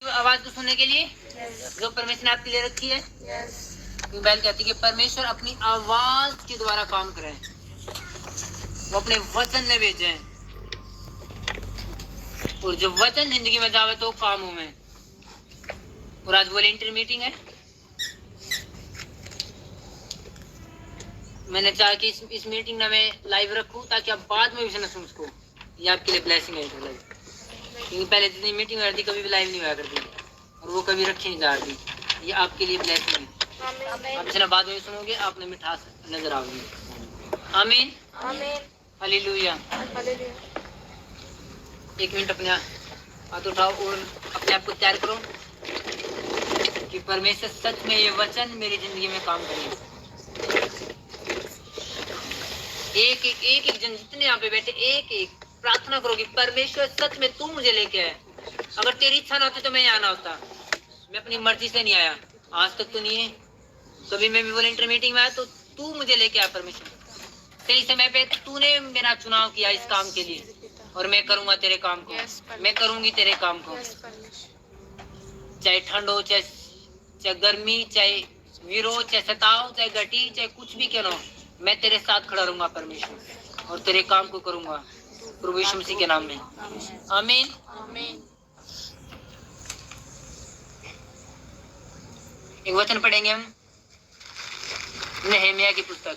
आवाज को सुनने के लिए जो परमेश्वर ने आपके लिए रखी है। बाइबल कहती है कि परमेश्वर अपनी आवाज के द्वारा काम करे, वो अपने वचन में भेजे, और जो वचन जिंदगी में जावे तो काम में। और आज वॉलंटियर मीटिंग है। मैंने चाहा कि इस मीटिंग में मैं लाइव रखूं ताकि आप बाद में भी सुन उसको। ये आपके लिए ब्लेसिंग है लाइव, क्योंकि पहले जितनी मीटिंग हो रही थी कभी भी लाइव नहीं हुआ करती और वो कभी रखी नहीं जा रही। ये आपके लिए ब्लेसिंग है। आप इसने बाद में सुनोगे, आपने मिठास नजर आओगी। आमीन आमीन हालेलुया। एक मिनट अपने हाथ उठाओ और अपने आप को तैयार करो कि परमेश्वर सच में ये वचन मेरी जिंदगी में काम करेगा। एक एक जन जितने यहाँ पे बैठे एक एक प्रार्थना करो कि परमेश्वर सच में तू मुझे लेके आए। अगर तेरी इच्छा ना होती तो मैं यहाँ ना होता। मैं अपनी मर्जी से नहीं आया, आज तक तो नहीं है। कभी मैं भी वॉलंटियर मीटिंग में आया तो तू मुझे लेके आया परमेश्वर। सही समय पे तूने मेरा चुनाव किया इस काम के लिए, और मैं करूंगा तेरे काम को। मैं करूंगी तेरे काम को, चाहे ठंड हो, चाहे गर्मी, चाहे विरोध, चाहे सताव, चाहे घटी, चाहे कुछ भी क्यों हो, मैं तेरे साथ खड़ा रहूंगा परमेश्वर, और तेरे काम को करूंगा प्रभु यीशु मसीह के नाम में। आमीन आमीन। एक वचन पढ़ेंगे हम नहम्याह की पुस्तक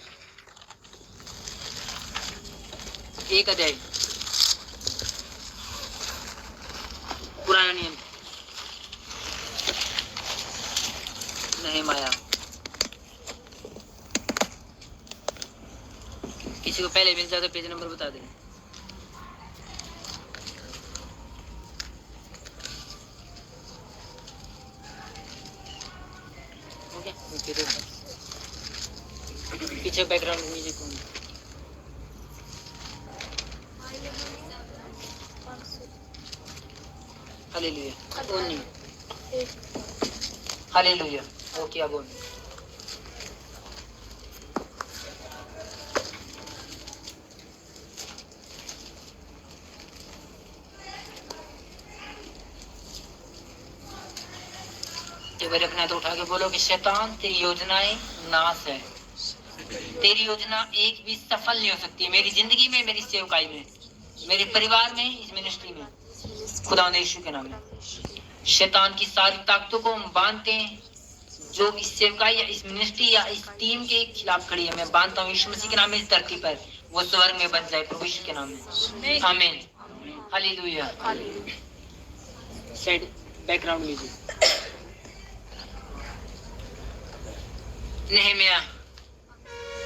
1 अध्याय, पुराना नियम। नहम्याह, किसी को पहले मिल जाए तो पेज नंबर बता दें। पीछे बैकग्राउंड म्यूजिक हालेलुया बोलनी, हालेलुया ओके अब बोलनी। एक बार अपने हाथ उठा के बोलो कि शैतान तेरी योजनाएं नाश है। तेरी योजना एक भी सफल नहीं हो सकती मेरी जिंदगी में, मेरी सेवकाई में, मेरे परिवार में, इस मिनिस्ट्री में। खुदा यीशु के नाम में शैतान की सारी ताकतों को हम बांधते हैं जो इस सेवकाई या इस मिनिस्ट्री या इस टीम के खिलाफ खड़ी है। मैं बांधता हूँ यीशु मसीह के नाम में इस धरती पर वो स्वर्ग में बन जाए प्रभु यीशु के नाम में। आमीन हालेलुया। Sad background music. नहम्याह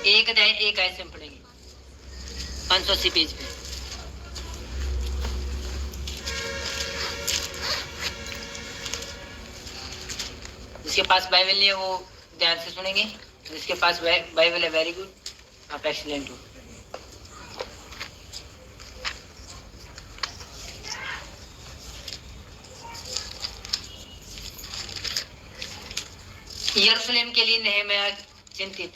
1 अध्याय 1 आयत से पढ़ेंगे 580 पेज पे। जिसके पास बाइबल नहीं है वो ध्यान से सुनेंगे, जिसके पास बाइबल है वेरी गुड, आप एक्सीलेंट हो। यरूशलेम के लिए नहम्याह चिंतित।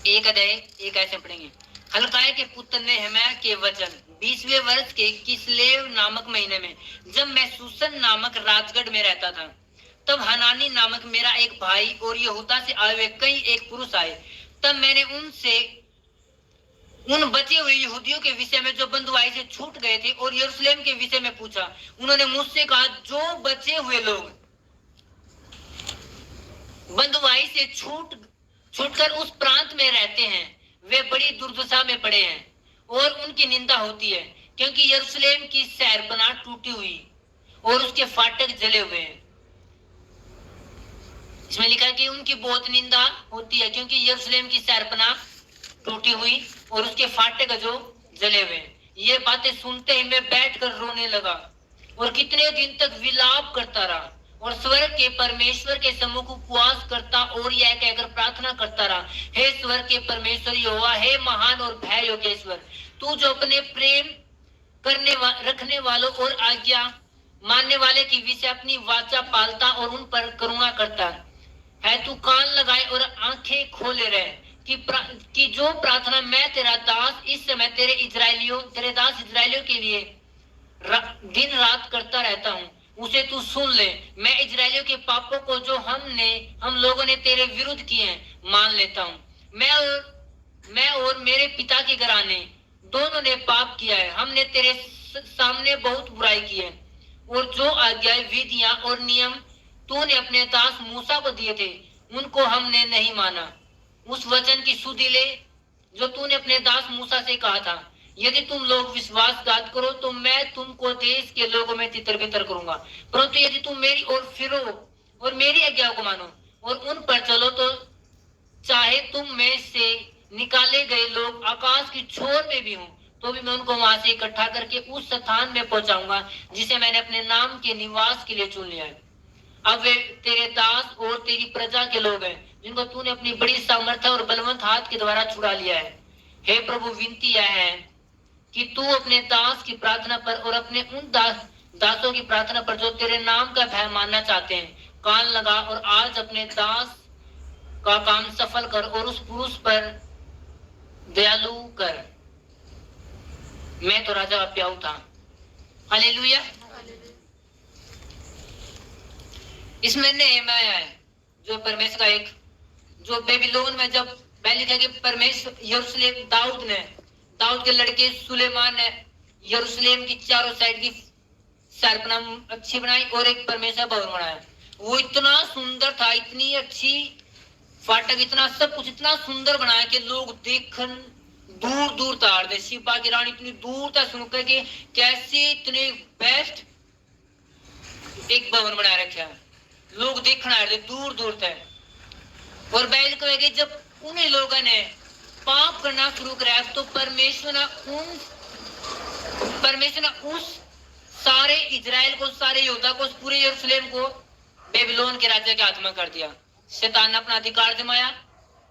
1 अध्याय 1 आयत से पढ़ेंगे। हल्काय के पुत्र नहम्याह के वचन 20वें वर्ष के किस्लेव नामक महीने में, जब मैं सूसन नामक राजगढ़ में रहता था, तब हनानी नामक मेरा एक भाई और यहूदा से आए हुए कई एक पुरुष आए। तब मैंने उनसे उन बचे हुए यहूदियों के विषय में जो बंधुआई से छूट गए थे और यरूशलेम के विषय में पूछा। उन्होंने मुझसे कहा, जो बचे हुए लोग बंधुआई से छूटकर उस प्रांत में रहते हैं वे बड़ी दुर्दशा में पड़े हैं और उनकी निंदा होती है, क्योंकि यरूशलेम की शहरपनाह टूटी हुई और उसके फाटक जले हुए हैं। इसमें लिखा है कि उनकी बहुत निंदा होती है क्योंकि यरूशलेम की शहरपनाह टूटी हुई और उसके फाटक जो जले हुए हैं। ये बातें सुनते ही मैं बैठकर रोने लगा और कितने दिन तक विलाप करता रहा और स्वर्ग के परमेश्वर के सम्मुख उपवास करता और यह कहकर प्रार्थना करता रहा, हे स्वर्ग के परमेश्वर यहोवा, हे महान और भय योग्य ईश्वर, तू जो अपने प्रेम रखने वालों और आज्ञा मानने वाले की विषय अपनी वाचा पालता और उन पर करुणा करता है। तू कान लगाए और आंखें खोले रहे कि जो प्रार्थना मैं तेरा दास इस समय तेरे दास इजरायलियों के लिए दिन रात करता रहता हूँ, उसे तू सुन ले। मैं इजरायलियों के पापों को जो हम लोगों ने तेरे विरुद्ध किए हैं मान लेता हूँ। मैं और मेरे पिता के घराने दोनों ने पाप किया है। हमने तेरे सामने बहुत बुराई की है और जो आज्ञाएं, विधियां और नियम तूने अपने दास मूसा को दिए थे उनको हमने नहीं माना। उस वचन की सुधि ले जो तूने अपने दास मूसा से कहा था, यदि तुम लोग विश्वासघात करो तो मैं तुमको देश के लोगों में तितर बितर करूंगा। परंतु यदि तुम मेरी ओर फिरो और मेरी आज्ञा को मानो और उन पर चलो तो चाहे तुम में से निकाले गए लोग आकाश की छोर में भी हों तो भी मैं उनको वहां से इकट्ठा करके उस स्थान में पहुंचाऊंगा जिसे मैंने अपने नाम के निवास के लिए चुन लिया है। अब वे तेरे दास और तेरी प्रजा के लोग हैं जिनको तूने अपनी बड़ी सामर्थ्य और बलवंत हाथ के द्वारा छुड़ा लिया है। हे प्रभु, विनती यह है कि तू अपने दास की प्रार्थना पर और अपने उन दासों की प्रार्थना पर जो तेरे नाम का भय मानना चाहते हैं कान लगा और आज अपने दास का काम सफल कर और उस पुरुष पर दयालु कर। मैं तो राजा का प्याऊ था। हालेलुया। इसमें नेहमाया है जो परमेश्वर का एक, जो बेबीलोन में जब पहले था कि परमेश्वर यरूशलेम, दाऊद के लड़के सुलेमान ने यरूशलेम की चारों साइड की सरपना अच्छी बनाई और एक परमेश्वर भवन बनाया। वो इतना सुंदर था, इतनी अच्छी फाटक, इतना सब कुछ इतना सुंदर बनाया कि लोग देखन दूर दूर तार दे। शिबा की रानी इतनी दूर तक सुन कर के कैसे इतने बेस्ट एक भवन बना रखा, लोग देखना आ रहे दूर दूर तक। और बैल कहेगा जब उन्हीं लोगों ने पाप करना शुरू कराया तो परमेश्वर ने उस सारे इजराइल को, सारे योद्धा को, पूरे यरूशलेम को बेबीलोन के राजा के हाथ में कर दिया। शैतान ने अपना अधिकार जमाया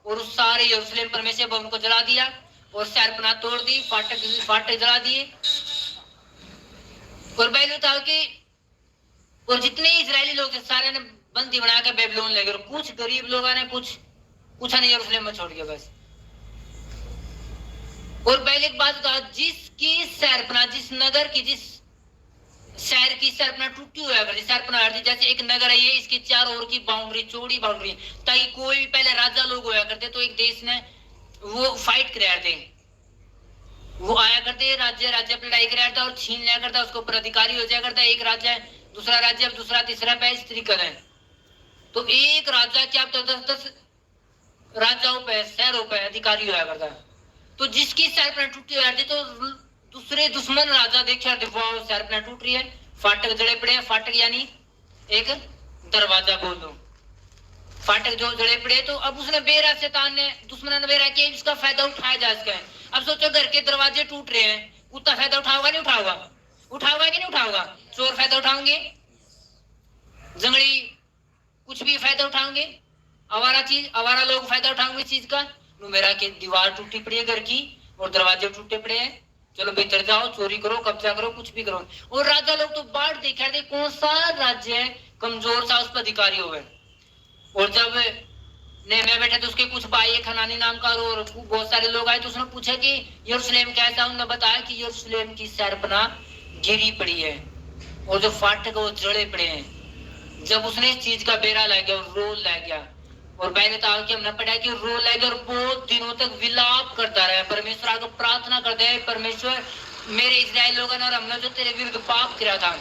और उस सारे यरूशलेम परमेश्वर भवन को जला दिया और शहरपनाह तोड़ दी, फाटक जला दिए। और बैल था कि और जितने इजरायली लोग थे सारे ने बंदी बनाकर बेबीलोन ले गए और कुछ गरीब लोगों ने कुछ ने यरूशलेम में छोड़ दिया बस। और पहले एक बात कहा, जिसकी शहरपनाह, जिस नगर की, जिस शहर की शहरपनाह टूटी हुआ करती, शहरपनाह जैसे एक नगर है, ये इसके चारों ओर की बाउंड्री, चौड़ी बाउंड्री, ताकि कोई भी पहले राजा लोग हुआ करते तो एक देश ने वो फाइट कराया थे, वो आया करते, राज्य पर लड़ाई कराया था और छीन लिया करता, उसके ऊपर अधिकारी हो जाया करता। एक राज्य दूसरा राज्य, दूसरा तीसरा पे, इस तरीके है। तो एक राजा क्या 10 राजाओं पे, शहरों पे अधिकारी हुआ करता। तो जिसकी शहरपनाह टूटी हुई थी तो दूसरे दुश्मन राजा देखा शहरपनाह टूट रही है, फाटक जड़े पड़े हैं। फाटक यानी एक दरवाजा बोल दो, फाटक जो जड़े पड़े, तो अब उसने बेरा, शैतान ने, दुश्मन ने बेरा कि इसका फायदा उठाया जा सके। अब सोचो घर के दरवाजे टूट रहे हैं, कुत्ता फायदा उठाओगा नहीं उठाओगा? उठाओगा कि नहीं उठाओगा? चोर फायदा उठाओगे, जंगली कुछ भी फायदा उठाओगे, आवारा लोग फायदा उठाओगे इस चीज का। मेरा के दीवार टूटी पड़ी है घर की और दरवाजे टूटे पड़े हैं, चलो भीतर जाओ, चोरी करो, कब्जा करो, कुछ भी करो। और राजा लोग तो बाढ़ देखा थे कौन सा राज्य है कमजोर सा, उस पर अधिकारी हो गए। और जब नेहमिया बैठे तो उसके कुछ भाई, खनानी नाम का और बहुत सारे लोग आए तो उसने पूछा कि यरूशलेम कैसा। उन्होंने बताया कि यरूशलेम की शहरपनाह गिरी पड़ी है और जो फाटक वो जड़े पड़े हैं। जब उसने इस चीज का बेरा ला गया और रोल ला गया, और मैंने कहा कि हमने पढ़ा कि रोल ला गया और बहुत दिनों तक विलाप करता रहा, परमेश्वर आगे प्रार्थना करते हैं, परमेश्वर मेरे इजराइल लोगों ने और हमने जो तेरे विरुद्ध पाप किया था,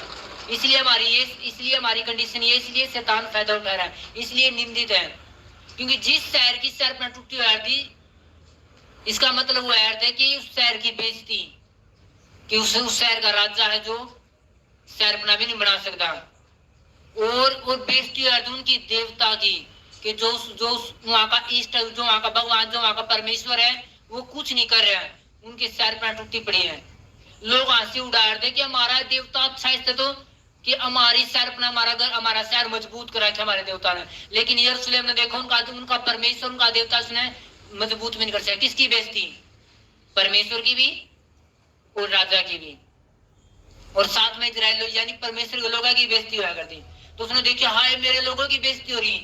इसलिए हमारी कंडीशन ये, इसलिए शैतान फायदा उठा रहा है, इसलिए निंदित है। क्योंकि जिस शहर की शहरपनाह टूटी हुई थी, इसका मतलब वो अर्थ है कि उस शहर की बेइज्जती, कि उस शहर का राजा है जो शहरपनाह भी नहीं बना सकता। और बेइज्जती अर्थ उनकी देवता की, कि जो वहां का इष्ट, जो वहां का भगवान, जो वहां का परमेश्वर है, वो कुछ नहीं कर रहा है, उनके शहरपनाह टूटी पड़ी है। लोग हंसी उड़ा रहे थे कि हमारा देवता अच्छा इससे तो कि हमारी शहरपनाह, हमारा घर, हमारा शहर मजबूत करा था हमारे देवता ने। लेकिन यरूशलेम ने देखो उनका परमेश्वर, उनका देवता उसने मजबूत भी नहीं कर सका। किसकी बेइज्जती? परमेश्वर की भी और राजा की भी, और साथ में इजराइल लोग यानी परमेश्वर के लोगों की बेइज्जती हुआ करती। तो उसने देखा, हाय मेरे लोगों की बेइज्जती हो रही,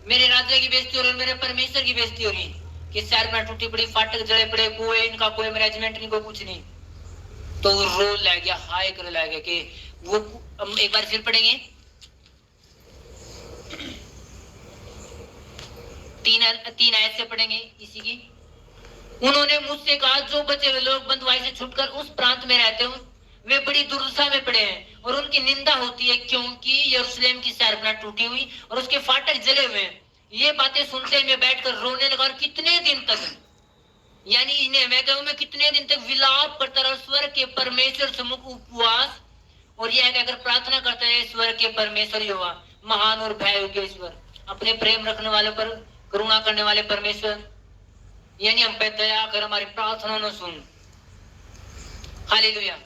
मेरे राजा की बेइज्जती हो रही, मेरे परमेश्वर की बेइज्जती हो रही, कि शहरपनाह टूटी पड़ी, फाटक जड़े पड़े, कोई इनका कोई मैनेजमेंट नहीं, कोई कुछ नहीं। तो रो ला गया, हाय कर ला गया कि वो हम एक बार फिर पढ़ेंगे। 3 आयत से पढ़ेंगे इसी की। उन्होंने मुझसे कहा, जो बचे हुए लोग बंधुआई से छूटकर उस प्रांत में रहते हैं वे बड़ी दुर्दशा में पड़े हैं और उनकी निंदा होती है, क्योंकि यरूशलेम की शहरपनाह टूटी हुई और उसके फाटक जले हुए हैं। ये बातें सुनते मैं बैठकर रोने लगा, और कितने दिन तक, यानी इन्हें मैं कहूं, मैं कितने दिन तक विलाप करता रहा, स्वर्ग के परमेश्वर सम्मुख उपवास और यह कहकर प्रार्थना करता है, स्वर्ग के परमेश्वर यहोवा, महान और भय योग्य ईश्वर, अपने प्रेम रखने वाले पर करुणा करने वाले परमेश्वर, यानी हम पे दया कर, हमारी प्रार्थना न सुन। Hallelujah,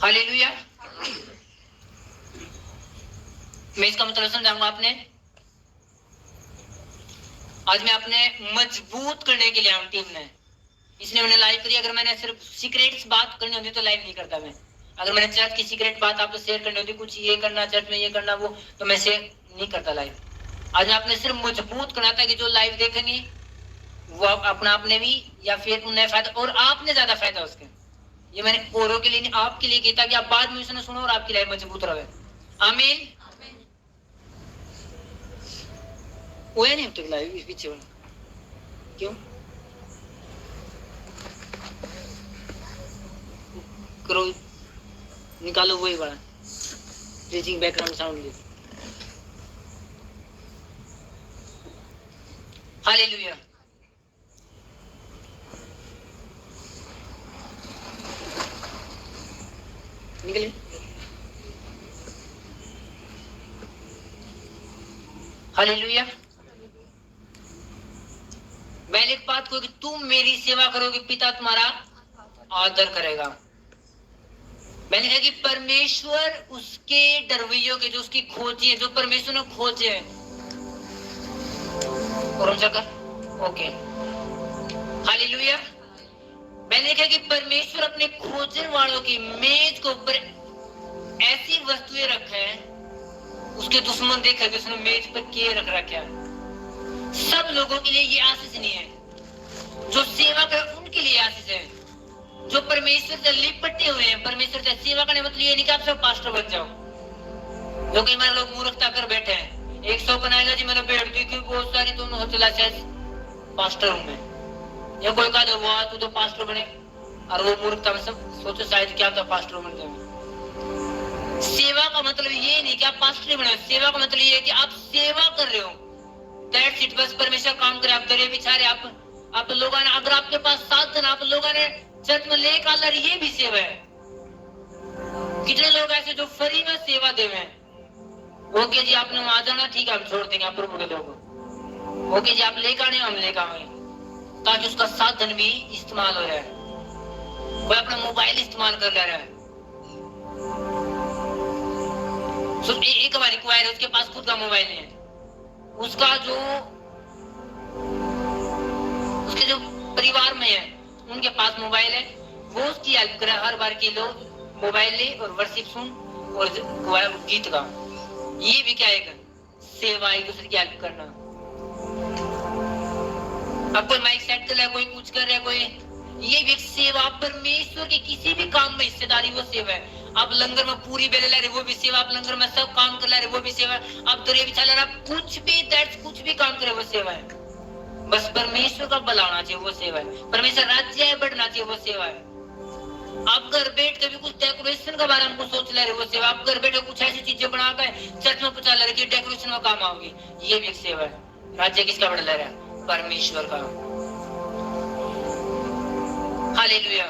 hallelujah. मैं इसका मतलब समझाऊंगा आपने। आज मैं अपने मजबूत करने के लिए आऊं टीम ने, इसलिए मैंने लाइव करी। अगर मैंने सिर्फ सीक्रेट्स बात करनी होती तो लाइव नहीं करता मैं। अगर मैंने चर्च की सीक्रेट बात आपको शेयर करनी होती, कुछ ये करना चर्च में, ये करना वो, तो मैं शेयर नहीं करता लाइव। आज आपने सिर्फ मजबूत करना था कि जो लाइव देखेंगे वो अपना आपने भी या फिर उन्हें फायदा और आपने ज्यादा फायदा उसके। ये मैंने औरों के लिए नहीं, आपके लिए किया कि आप बाद में उसने सुनो और आपकी लाइफ मजबूत रहे। आमीन। वो है नहीं अब तक लाइव पीछे वाला क्यों करो, निकालो वही वाला प्रीचिंग बैकग्राउंड साउंड। हालेलुया। निकले। हालेलुया। मैंने एक बात को कि तुम मेरी सेवा करोगे, पिता तुम्हारा आदर करेगा। मैंने कहा कि परमेश्वर उसके डरवैयों के, जो उसकी खोजी है, जो परमेश्वर ने खोजे है, और ओके। हालेलुया। मैंने कहा कि परमेश्वर अपने खोजने वालों की मेज के ऊपर ऐसी वस्तुएं रखे हैं, उसके दुश्मन देखा कि उसने मेज पर किए रख रखा है। सब लोगों के लिए ये आशीष नहीं है, जो सेवा करे उनके लिए आशीष है, जो परमेश्वर से लिपटे हुए हैं। परमेश्वर से सेवा करने मतलब ये नहीं कि आप सब पास्टर बन जाओ। जो कई बार लोग मूर्खता कर बैठे हैं, 100 बनाएगा जी, मैंने बैठ दी क्योंकि बहुत सारी तो चला पास्टर हूं मैं, या कोई कहा वो तू तो पास्टर बने, और वो मूर्खता में सब सोचो शायद क्या था पास्टर बन जाए। सेवा का मतलब ये नहीं कि आप पास्टर बने, सेवा का मतलब ये है कि आप सेवा कर रहे हो, दैट्स इट। बस परमेश्वर काम करे, आप दरिया बिछा रहे, आप लोगों ने, अगर आपके पास साधन आप लोगों ने चर्च में लेकर आ, ये भी सेवा है। कितने लोग ऐसे जो फ्री में सेवा देवे हैं। ओके जी, आपने वहां जाना, ठीक है, हम छोड़ देंगे आप प्रभु के लोगों। ओके जी, आप लेकर आने, हम लेकर आएंगे, ताकि उसका साधन भी इस्तेमाल हो रहा है। कोई अपना मोबाइल इस्तेमाल कर ले रहा है। एक हमारी क्वायर है, उसके पास खुद का मोबाइल नहीं है, उसका जो उसके जो परिवार में है उनके पास मोबाइल है, वो उसकी हेल्प करे। हर बार की लोग मोबाइल ले और वर्शिप सुन और गीत गा। ये भी क्या है, सेवा, एक दूसरे की हेल्प करना। अब कोई माइक सेट कर रहा है, कोई कुछ कर रहा है, कोई, ये भी एक सेवा। परमेश्वर के किसी भी काम में हिस्सेदारी, वो सेवा है। आप लंगर में पूरी बेले ले रहे, वो भी सेवा। आप लंगर में सब काम कर रहे, वो भी सेवा। आप दरिया बिछा ले रहे, कुछ भी कुछ भी काम करे, वो सेवा है। बस परमेश्वर का भला होना चाहिए, वो सेवा है। परमेश्वर राज्य है बढ़ना चाहिए, वो सेवा है। आप घर बैठ के भी कुछ डेकोरेशन के बारे में कुछ सोच ले रहे, वो सेवा। आप घर बैठे कुछ ऐसी चीजें बनाकर चर्च में पहुंचा ले रहे कि डेकोरेशन में काम आओगी, ये भी एक सेवा है। राज्य किसका बढ़ ले रहा है? परमेश्वर का। हालेलुया।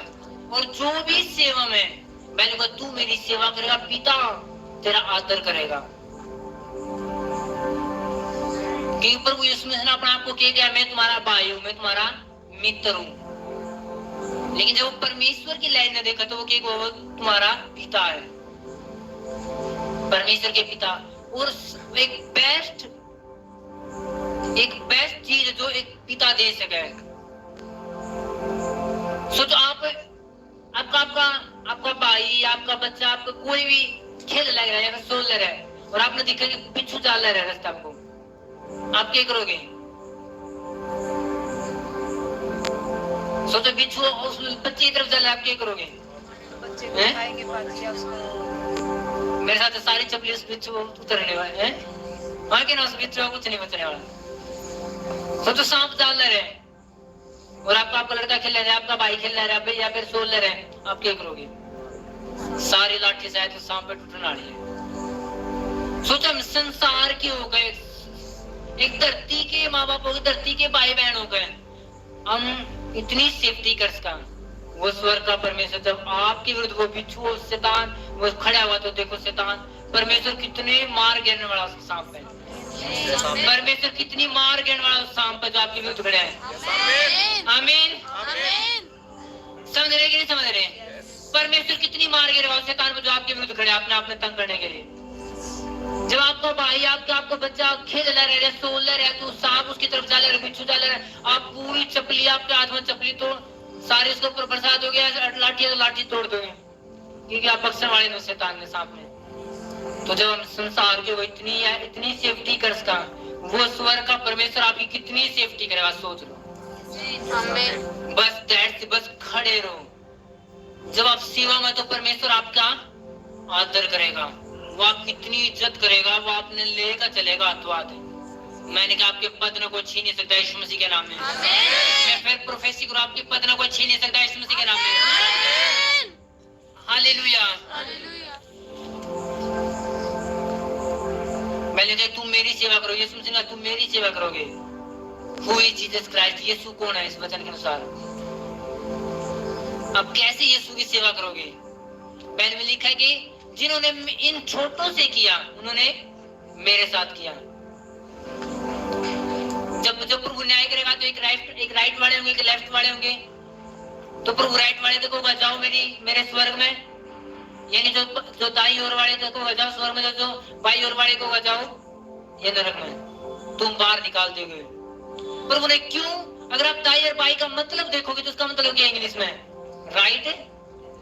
और जो भी सेवा में, मैंने कहा तू मेरी सेवा करेगा, पिता तेरा आदर करेगा। क्योंकि प्रभु यीशु मसीह ने अपने आप को कह दिया, मैं तुम्हारा भाई हूं, मैं तुम्हारा मित्र हूं। लेकिन जब वो परमेश्वर की लाइन ने देखा तो वो तुम्हारा पिता है, परमेश्वर के पिता। और एक बेस्ट चीज जो एक पिता दे सके। सोचो, आपका भाई, आपका बच्चा, आपका कोई भी खेल लग रहा है, सोल रहा है, और आपने देखा कि पिछू चाल रहा है रास्ता, आपको, आप क्या करोगे? सोचो, बिच्छू उस बच्चे की तरफ चल रहा है, आप क्या करोगे? मेरे साथ सारी चपली उस बिच्छू उतरने वाले हैं, आगे ना उस बिच्छू कुछ नहीं बचने वाला। तो सांप डाल रहे हैं और आपका लड़का खेल रहा है, आपका भाई खेल रहा है या फिर सोल रहे हैं, आप क्या करोगे? सारी लाठी शायद तो सांप पे टूटने वाली है। सोचो हम संसार के हो गए, एक धरती के माँ बाप हो गए, धरती के भाई बहन हो गए, हम इतनी सेफ्टी कर सका। वो स्वर्ग का परमेश्वर जब आपके विरुद्ध वो बिच्छू शैतान वो खड़ा हुआ तो देखो शैतान परमेश्वर कितने मार गिरने वाला सांप है, परमेश्वर कितनी मार गिरने वाला सांप है जो आपके विरुद्ध खड़ा है। आमीन। समझ रहे कि नहीं समझ रहे? परमेश्वर कितनी मार गिरेगा उस शैतान को जो आपके विरुद्ध खड़े अपने आप में तंग करने के लिए। जब आपका भाई आपका बच्चा खेल रहा है, सोल रहा है, तो सांप उसकी तरफ जा रहा है, बिच्छू जा रहा है, आप पूरी चपली आपके हाथ में चपली तो सारे उसके ऊपर बरसात हो गया, लाठी तो लाठी तोड़ दोगे क्योंकि आप बक्सर वाले ने शैतान ने सांप ने। तो जब हम संसार के वो इतनी सेफ्टी कर सका, वो स्वर्ग का परमेश्वर आपकी कितनी सेफ्टी करेगा सोच लो। बस खड़े रहो। जब आप सेवा में तो परमेश्वर आपका आदर करेगा, वो आपकी कितनी इज्जत करेगा, वो आपने लेकर चलेगा हाथों-हाथ। मैंने कहा आपके पद न कोई छीन नहीं सकता यीशु मसीह के नाम में। मैं फिर प्रोफेसी करूं, आपके पद न कोई छीन नहीं सकता यीशु मसीह के नाम में। हालेलुया। मैंने कहा तुम मेरी सेवा करो, यीशु मसीह तुम मेरी सेवा करोगे। Who is Jesus Christ? यीशु कौन है इस वचन के अनुसार? अब कैसे यीशु की सेवा करोगे? बाइबल में लिखा है कि जिन्होंने इन छोटों से किया उन्होंने मेरे साथ किया। जब प्रभु न्याय करेगा तो एक राइट वाले होंगे, एक लेफ्ट वाले होंगे। तो प्रभु राइट वाले देखो जाओ मेरे स्वर्ग में, यानी जो दाई ओर वाले देखो जाओ स्वर्ग में, जो बाई ओर वाले को जाओ ये नरक में, तुम बाहर निकाल दोगे। प्रभु ने क्यों? अगर आप दाई और बाई का मतलब देखोगे तो उसका मतलब क्या इंग्लिश में? राइट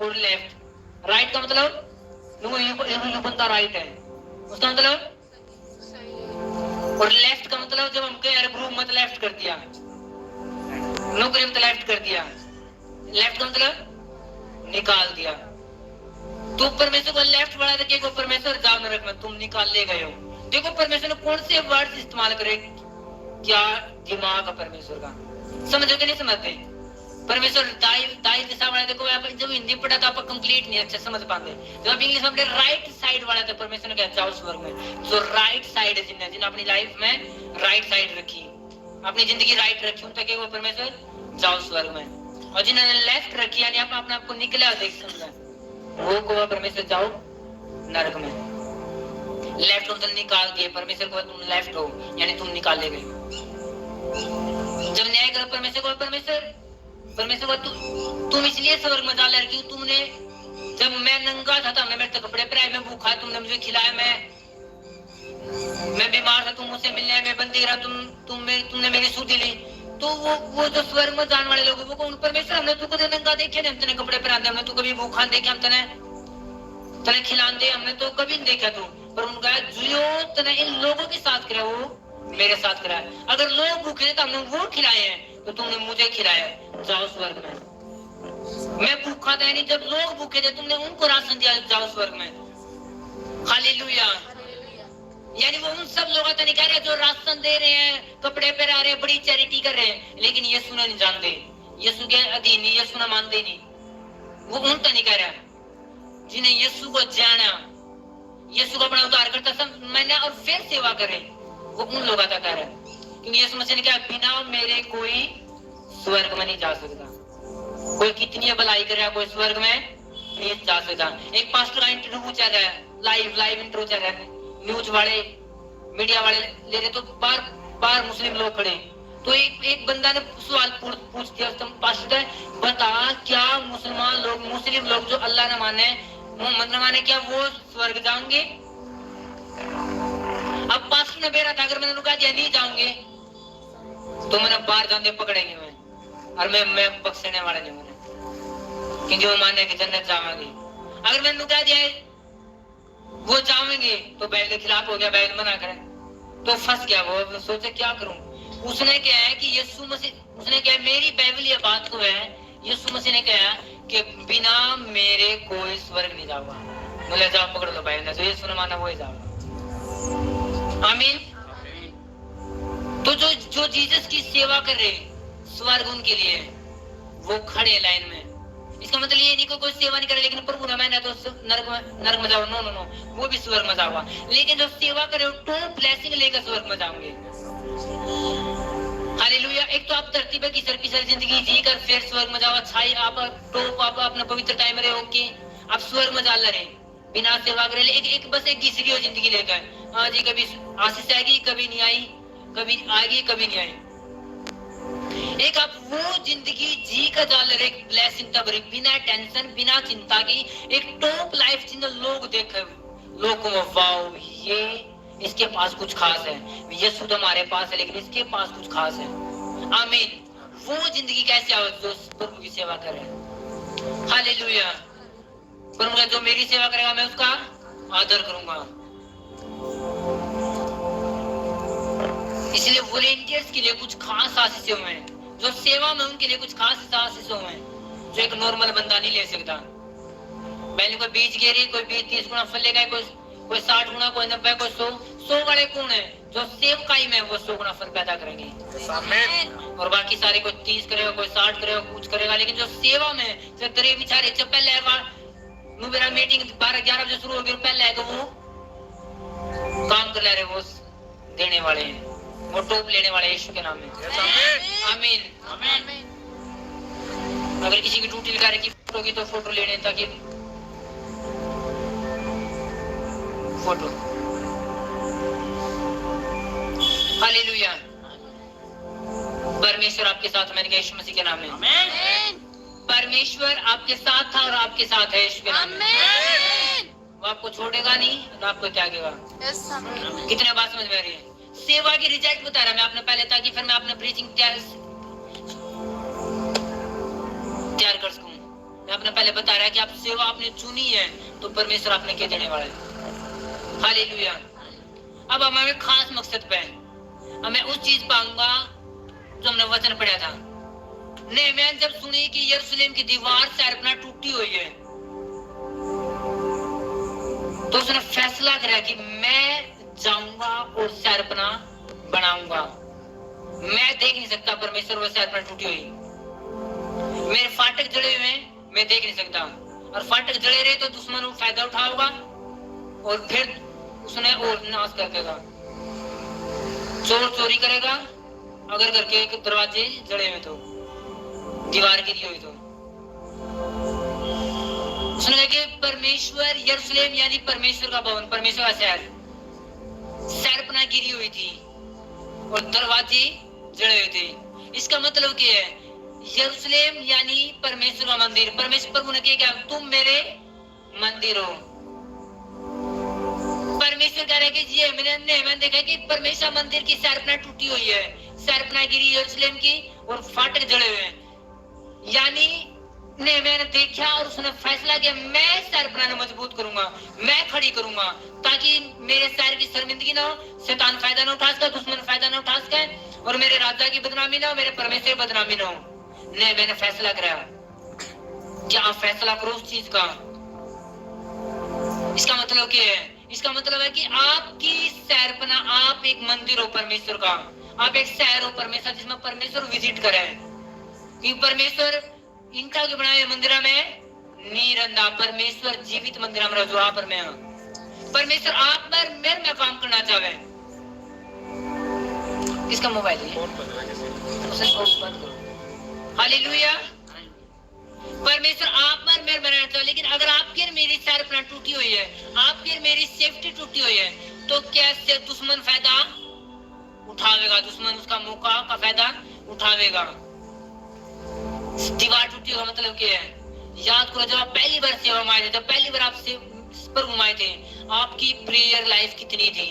और लेफ्ट। राइट का मतलब बनता राइट है, उसका मतलब। और लेफ्ट का मतलब जब हम कहे ब्रू मत लेफ्ट कर दिया, नौकरी मत लेफ्ट कर दिया, लेफ्ट का मतलब निकाल दिया। तो परमेश्वर को लेफ्ट बढ़ा दे को परमेश्वर जाओ नरक में, तुम निकाल ले गए हो। देखो परमेश्वर ने कौन से वर्ड इस्तेमाल करे, क्या दिमाग है परमेश्वर का। समझो कि नहीं समझते? परमेश्वर दाई दिशा वाला देखो, जब हिंदी पढ़ा तो आप कंप्लीट नहीं अच्छा समझ पाते। जब इंग्लिश में राइट साइड वाला था, परमेश्वर ने कहा जाओ स्वर्ग में। जो राइट साइड है जिन्हें अपनी लाइफ में राइट साइड रखी, अपनी जिंदगी राइट रखी, उन तक वो परमेश्वर जाओ स्वर्ग में। और जिन्होंने लेफ्ट रखी यानी अपने आप को निकला देख समझा, वो को परमेश्वर जाओ नरक में। लेफ्ट को मतलब निकाल दिए, परमेश्वर को तुम लेफ्ट हो यानी तुम निकाले गए। जब न्याय करो परमेश्वर को, परमेश्वर को तुम इसलिए स्वर्ग में डाला क्योंकि तुमने, जब मैं नंगा था तुमने मेरे कपड़े पहनाए, मैं भूखा तुमने मुझे खिलाया, मैं बीमार था तुम मुझसे मिलने आए, मैं बंदी रहा तुमने मेरी सुधी ली। तो वो जो स्वर्ग में जाने वाले लोग वो कौन? परमेश्वर हमने तू कभी नंगा देखे नहीं, हमने कपड़े पहना, हमने तू कभी भूखा देखे, हम तने खिलान दे, हमने तो कभी नहीं देखा तू। पर उनका जो तने इन लोगों के साथ करा वो मेरे साथ करा है। अगर लोग भूखे थे तो हमने वो खिलाए हैं, तो तुमने मुझे खिलाया, जाओ स्वर्ग में। मैं भूखा था नहीं, जब लोग भूखे थे तुमने उनको राशन दिया, जाओ स्वर्ग में। हालेलुया। यानी वो उन सब लोगों का नहीं कह रहे जो राशन दे रहे हैं, कपड़े पहना रहे हैं, बड़ी चैरिटी कर रहे हैं, लेकिन यीशु नहीं जानते, यीशु के अधीन नहीं, यीशु ना मानते नहीं। वो उनका नहीं कह रहा, जिन्हें यीशु को जाना, यीशु को अपना उद्धारकर्ता मैंने और फिर सेवा करे, वो उन लोगों का कह रहा है। क्योंकि यीशु मसीह ने कहा बिना मेरे कोई स्वर्ग में नहीं जा सकता। कोई कितनी भलाई करे कोई स्वर्ग में नहीं जा सकता। एक पास्टर का इंटरव्यू चल रहा है, लाइव इंटरव्यू चल रहा है, न्यूज वाले मीडिया वाले ले रहे, तो बार मुस्लिम लोग खड़े। तो एक बंदा ने सवाल पूछ दिया पास्टर, बता क्या मुस्लिम लोग जो अल्लाह न माने, मोहम्मद न माने, क्या वो स्वर्ग जाएंगे? अब पास्टर ने बेरा था, अगर मैंने रुका दिया नहीं जाऊंगे तो मैंने बाहर जाने पकड़ेंगे मैं, और मैं बख्शने वाला नहीं, मैंने क्योंकि वो माने कि जन्नत जाएंगे। अगर मैंने रुका दिया वो जाएंगे तो बाइबल के खिलाफ हो गया, बाइबल मना करे तो फंस गया। वो सोचे क्या करूं। उसने क्या है कि यीशु मसीह, उसने क्या मेरी बाइबल ये बात को है, यीशु मसीह ने कहा कि बिना मेरे कोई स्वर्ग नहीं जाऊंगा। बोले जाओ पकड़ लो भाई ने, तो ये सुन माना वो ही जाऊंगा। आमीन। तो जो जीसस की सेवा कर रहे, स्वर्ग उनके लिए वो खड़े लाइन में। इसका मतलब ये नहीं कि कोई सेवा नहीं करे लेकिन प्रभु ने मैंने तो नरक में जाओ, नो नो नो, वो भी स्वर्ग में जाऊंगा। लेकिन जो सेवा करे तो ब्लेसिंग लेकर स्वर्ग में जाओगे। हालेलुया। एक तो आप धरती पे की सर्किल जिंदगी जी कर फिर स्वर्ग में जाओ, अच्छाई आप टॉप आप अपना पवित्र टाइम रहे हो कि आप स्वर्ग में जा रहे बिना सेवा करे। एक बस एक घिसरी हो जिंदगी लेकर। हाँ जी, कभी आशीष आएगी, कभी नहीं आई, कभी आएगी, कभी नहीं आई। एक आप वो जिंदगी जी का डाल रहे, ब्लेसिंग तब बिना टेंशन बिना चिंता की, एक टॉप लाइफ जिन लोग देखे, लोगों को वाओ ये इसके पास कुछ खास है, यीशु तो हमारे पास है लेकिन इसके पास कुछ खास है। आमीन। वो जिंदगी कैसे आओ जो प्रभु की सेवा करे। हालेलुया। प्रभु जो मेरी सेवा करेगा मैं उसका आदर करूंगा। इसलिए वॉलेंटियर्स के लिए कुछ खास आशीषें हुए, जो सेवा में उनके लिए कुछ खास आशीषें हुए जो एक नॉर्मल बंदा नहीं ले सकता। पहले कोई 20 गेरी, कोई 20-30 गुना फल लेगा, कोई 60 गुना, कोई 90, कोई 100 वाले कौन है जो सेवकाई में वो 100 गुना फल पैदा करेंगे। और बाकी सारे कोई 30 करेगा, कोई 60 करेगा, कुछ करेगा। लेकिन जो सेवा में जो दरे बिचारे जब पहले मेरा मीटिंग 12-11 बजे शुरू होगी, पहले है तो वो काम कर ले रहे, वो देने वाले हैं, वो टोप लेने वाले यीशु के नाम में। आमीन। अगर किसी की ड्यूटी लगा रखी होगी तो फोटो लेने, ताकि फोटो। हालेलुया। परमेश्वर आपके साथ, मैंने कहा यीशु मसीह के नाम में। परमेश्वर आपके साथ था और आपके साथ है यीशु के नाम में। वो आपको छोड़ेगा नहीं तो आपको त्यागेगा। कितने बात समझ में आ रही है? सेवा की रिजल्ट बता रहा मैं आपने पहले, ताकि फिर मैं अपना प्रीचिंग तैयार कर सकूं। मैं आपने पहले बता रहा है कि आप सेवा आपने चुनी है तो परमेश्वर आपने क्या देने वाला है। हालेलुया। अब हमें खास मकसद पे हमें उस चीज पाऊंगा जो हमने वचन पढ़ा था। नेहम्याह जब सुनी कि यरूशलेम की दीवार शरपना टूटी हुई है तो उसने फैसला करा कि मैं जाऊंगा और शरपना बनाऊंगा। मैं देख नहीं सकता परमेश्वर वो शरपना टूटी हुई, मेरे फाटक जड़े हुए मैं देख नहीं सकता। और फाटक जड़े रहे तो दुश्मन फायदा उठाओगा और फिर उसने और नाश कर देगा। चोर चोरी करेगा अगर घर के दरवाजे जड़े हुए तो, दीवार गिरी हुई तो। उसने कहा कि परमेश्वर यरूशलेम यानी परमेश्वर का भवन, परमेश्वर का शहर शरपना गिरी हुई थी और दरवाजे जड़े हुए थे। इसका मतलब क्या है? यरूशलेम यानी परमेश्वर का मंदिर। परमेश्वर प्रभु ने कहा तुम मेरे मंदिर हो। परमेश्वर कह रहे कि ये मैंने देखा कि परमेश्वर मंदिर की शरपना टूटी हुई है, शरपना गिरी यरूशलेम की और फाटक जड़े हुए हैं। यानी मैंने देखा और उसने फैसला किया मैं शरपना ने मजबूत करूंगा, मैं खड़ी करूंगा ताकि मेरे शहर की शर्मिंदगी ना हो, शैतान फायदा ना उठा सके, दुश्मन फायदा ना उठा सके और मेरे राजा की बदनामी ना हो, मेरे परमेश्वर की बदनामी ना हो। मैंने फैसला कराया। क्या आप फैसला करो उस चीज का। इसका मतलब क्या है? इसका मतलब है कि आपकी शहरपना, आप एक मंदिर हो परमेश्वर का, आप एक शहर हो परमेश्वर जिसमें परमेश्वर विजिट करे। कि परमेश्वर इंटा के बनाए मंदिर में नहीं रहता, परमेश्वर जीवित मंदिर में जो आप पर में परमेश्वर आप पर मेरे में काम करना चाहे। किसका मोबाइल है? हालेलुया। परमेश्वर आप पर मेरे बनाना चाहे, लेकिन अगर आपकी मेरी शरपना टूटी हुई है, आपकी मेरी सेफ्टी टूटी हुई है तो कैसे दुश्मन फायदा उठावेगा? दुश्मन उसका मौका का फायदा उठावेगा। दीवार टूटी का मतलब क्या है? याद करो जब आप पहली बार सेवा में आए थे, जब पहली बार आप प्रभु में आए थे, आपकी प्रेयर लाइफ कितनी थी?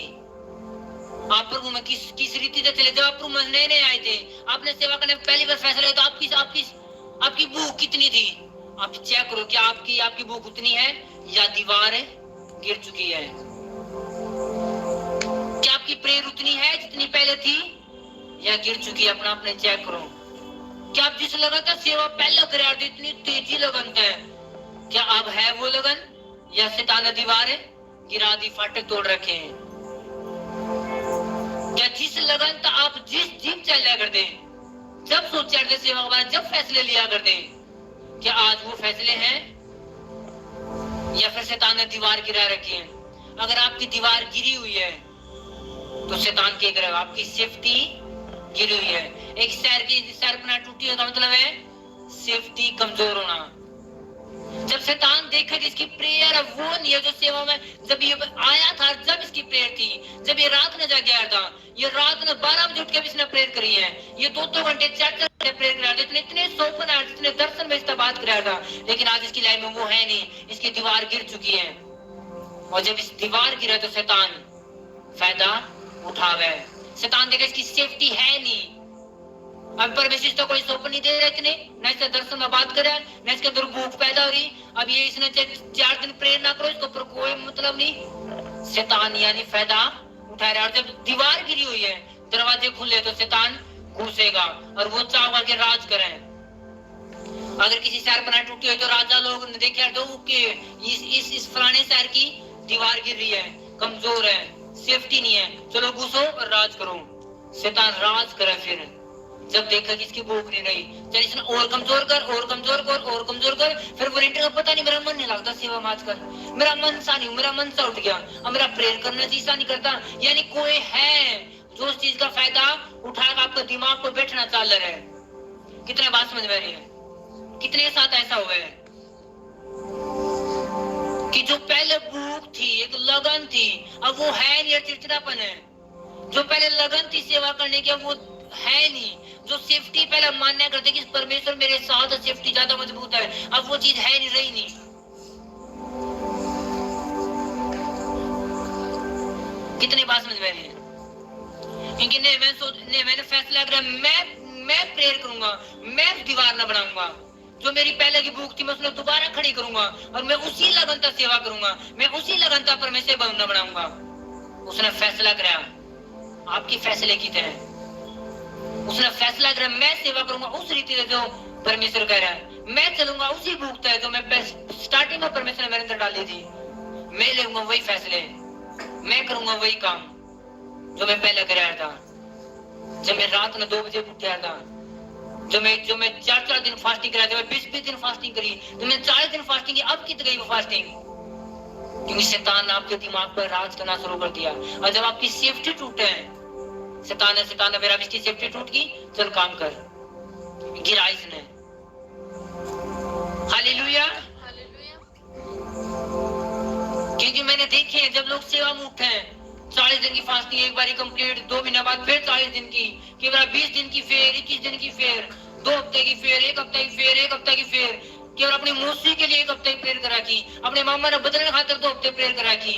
आप प्रभु में किस रीति से चले? जब आप प्रभु में नए आए थे, आपने सेवा करने पहली बार फैसला किया तो आपकी भूख कितनी थी? आप चेक करो क्या आपकी भूख उतनी है या दीवार गिर चुकी है? क्या आपकी प्रेयर उतनी है जितनी पहले थी या गिर चुकी है? अपना चेक करो। क्या आप जिस लगन था सेवा पहले करे इतनी तेजी लगन है, क्या अब है वो लगन, या शैतान ने दीवारें गिरा दी, फाटक तोड़ रखे हैं? क्या जिस लगन था आप जिस जिम चला करते हैं, जब सोचा करते सेवा के बाद, जब फैसले लिया करते, क्या आज वो फैसले हैं, या फिर शैतान ने दीवार गिरा रखी है? अगर आपकी दीवार गिरी हुई है तो शैतान क्या करेगा? आपकी सेफ्टी गिरी हुई है। एक सैरपना टूटी है का मतलब है सेफ्टी कमजोर होना। जब शैतान देखा कि इसकी प्रेयर वो नहीं है जो सेवा में, जब ये आया था, जब इसकी प्रेयर थी, जब ये रात में जाके आया था, ये रात में 12 बजे उठ के इसने प्रेयर करी है, ये 2-2 घंटे 4-4 घंटे प्रेयर कर रहा था, इतने सौपन आया, इतने दर्शन में इसका बात कर रहा था, लेकिन आज इसकी लाइफ में वो है नहीं, इसकी दीवार गिर चुकी है। और जब इस दीवार गिरा तो शैतान फायदा उठावे। शैतान देखा इसकी सेफ्टी है नहीं, अब परमेश्वर तो कोई सौंप नहीं दे रहे इतने, न इससे दर्शन में बात करे, न इसके अंदर भूख पैदा हो रही। अब ये इसने 4 दिन प्रेयर ना करो, इसको पर कोई मतलब नहीं, शैतान यानी फायदा उठा रहा है। और जब दीवार गिरी हुई है, दरवाजे खुले तो शैतान घुसेगा और वो चाह के राज करे। अगर किसी शहर पर टूटी हो तो राजा लोग ने देखा तो इस फलाने शहर की दीवार गिर रही है, कमजोर है, सेफ्टी नहीं है, चलो घुसो और राज करो। शैतान राज करे। फिर जब देखा कि इसकी भूख नहीं रही, चल इसने और कमजोर कर, और कमजोर कर, और कमजोर कर। फिर वॉलंटियर को पता नहीं, मेरा मन नहीं लगता सेवा में आजकल, मेरा मन सा नहीं, मेरा मन सा उठ गया, अब मेरा प्रेयर करना चाहिए सा नहीं करता। यानी कोई है जो उस चीज का फायदा उठाकर आपका दिमाग को बैठना चाल रहा है। कितने बात समझ में रही है? कितने साथ ऐसा हुआ है कि जो पहले भूख थी, एक लगन थी, अब वो है नहीं, चिड़चिड़ापन है। जो पहले लगन थी सेवा करने की, अब वो है नहीं। जो सेफ्टी पहले मान्य करते कि परमेश्वर मेरे साथ, सेफ्टी ज्यादा मजबूत है, अब वो चीज है नहीं, रही नहीं। कितनी बात समझ में रही है? क्योंकि मैंने फैसला किया, मैं प्रेयर करूंगा, मैं दीवार न बनाऊंगा। जो मेरी पहले की भूख थी मैं उसने दोबारा खड़ी करूंगा और मैं उसी लगनता सेवा करूंगा, मैं उसी लगनता परमेश्वर न बनाऊंगा। उसने फैसला किया, आपकी फैसले की तरह उसने फैसला किया, मैं सेवा करूंगा उस रीति से जो परमेश्वर कह रहा है, मैं चलूंगा उसी भूख है जो मैं स्टार्टिंग में परमेश्वर ने मेरे अंदर डाली थी। मैं लूंगा वही फैसले, मैं करूंगा वही काम जो मैं पहले कर रहा था। जब मैं रात में 2 बजे उठा था, जो मैं 4-4 दिन फास्टिंग करा था, मैं 20-20 दिन फास्टिंग करी, तो मैं 40 दिन फास्टिंग की, अब कितनी गई वो फास्टिंग? क्योंकि शैतान ने आपके दिमाग पर राज करना शुरू कर दिया। और जब आपकी सेफ्टी टूटे, शैतान ने मेरा इसकी सेफ्टी टूट गई, चल काम कर, गिरा इसने। हालेलुया। क्योंकि मैंने देखे हैं जब लोग सेवा में उठे, 40 दिन की फास्टिंग एक बारी कंप्लीट, 2 महीने बाद फिर 40 दिन की, कि 20 दिन की फेर, 21 दिन की फेर, 2 हफ्ते की फेर, 1 हफ्ते की फेर, 1 हफ्ते की फेर, कि अपनी मौसी के लिए 1 हफ्ते की प्रेयर करा की, अपने मामा ने बदलने खातिर 2 हफ्ते प्रेयर करा की।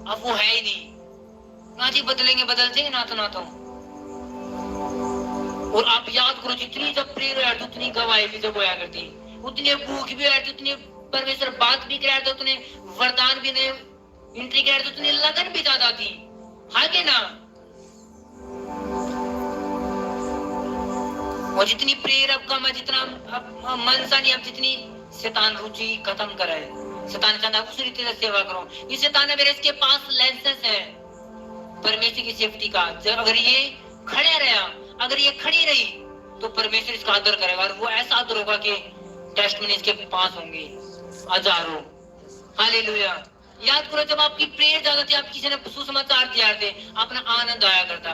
अब वो है ही नहीं ना जी, बदलेंगे बदल जाएंगे ना तो। और आप याद करो, जितनी जब प्रेयर है उतनी गवाही भी जब होया करती, उतनी भूख भी है, उतनी परमेश्वर बात भी कराया, उतने वरदान भी ने एंट्री कराया, उतनी लगन भी ज्यादा थी, हाँ कि ना? और जितनी प्रेयर अब कम है, जितना अब मन सा नहीं, अब जितनी शैतान रुचि खत्म करे, शैतान चाहता है उस रीति से सेवा करो। ये शैतान है, मेरे इसके पास लाइसेंस है परमेश्वर की सेफ्टी का। अगर ये खड़े रहा, अगर ये खड़ी रही तो परमेश्वर इसका आदर करेगा, और वो ऐसा आदर होगा कि टेस्टमनी इसके पास होंगी हजारों। हालेलुया। याद करो, जब आपकी प्रेयर ज्यादा थी, आप किसी ने सुसमाचार दिया थे, अपना आनंद आया करता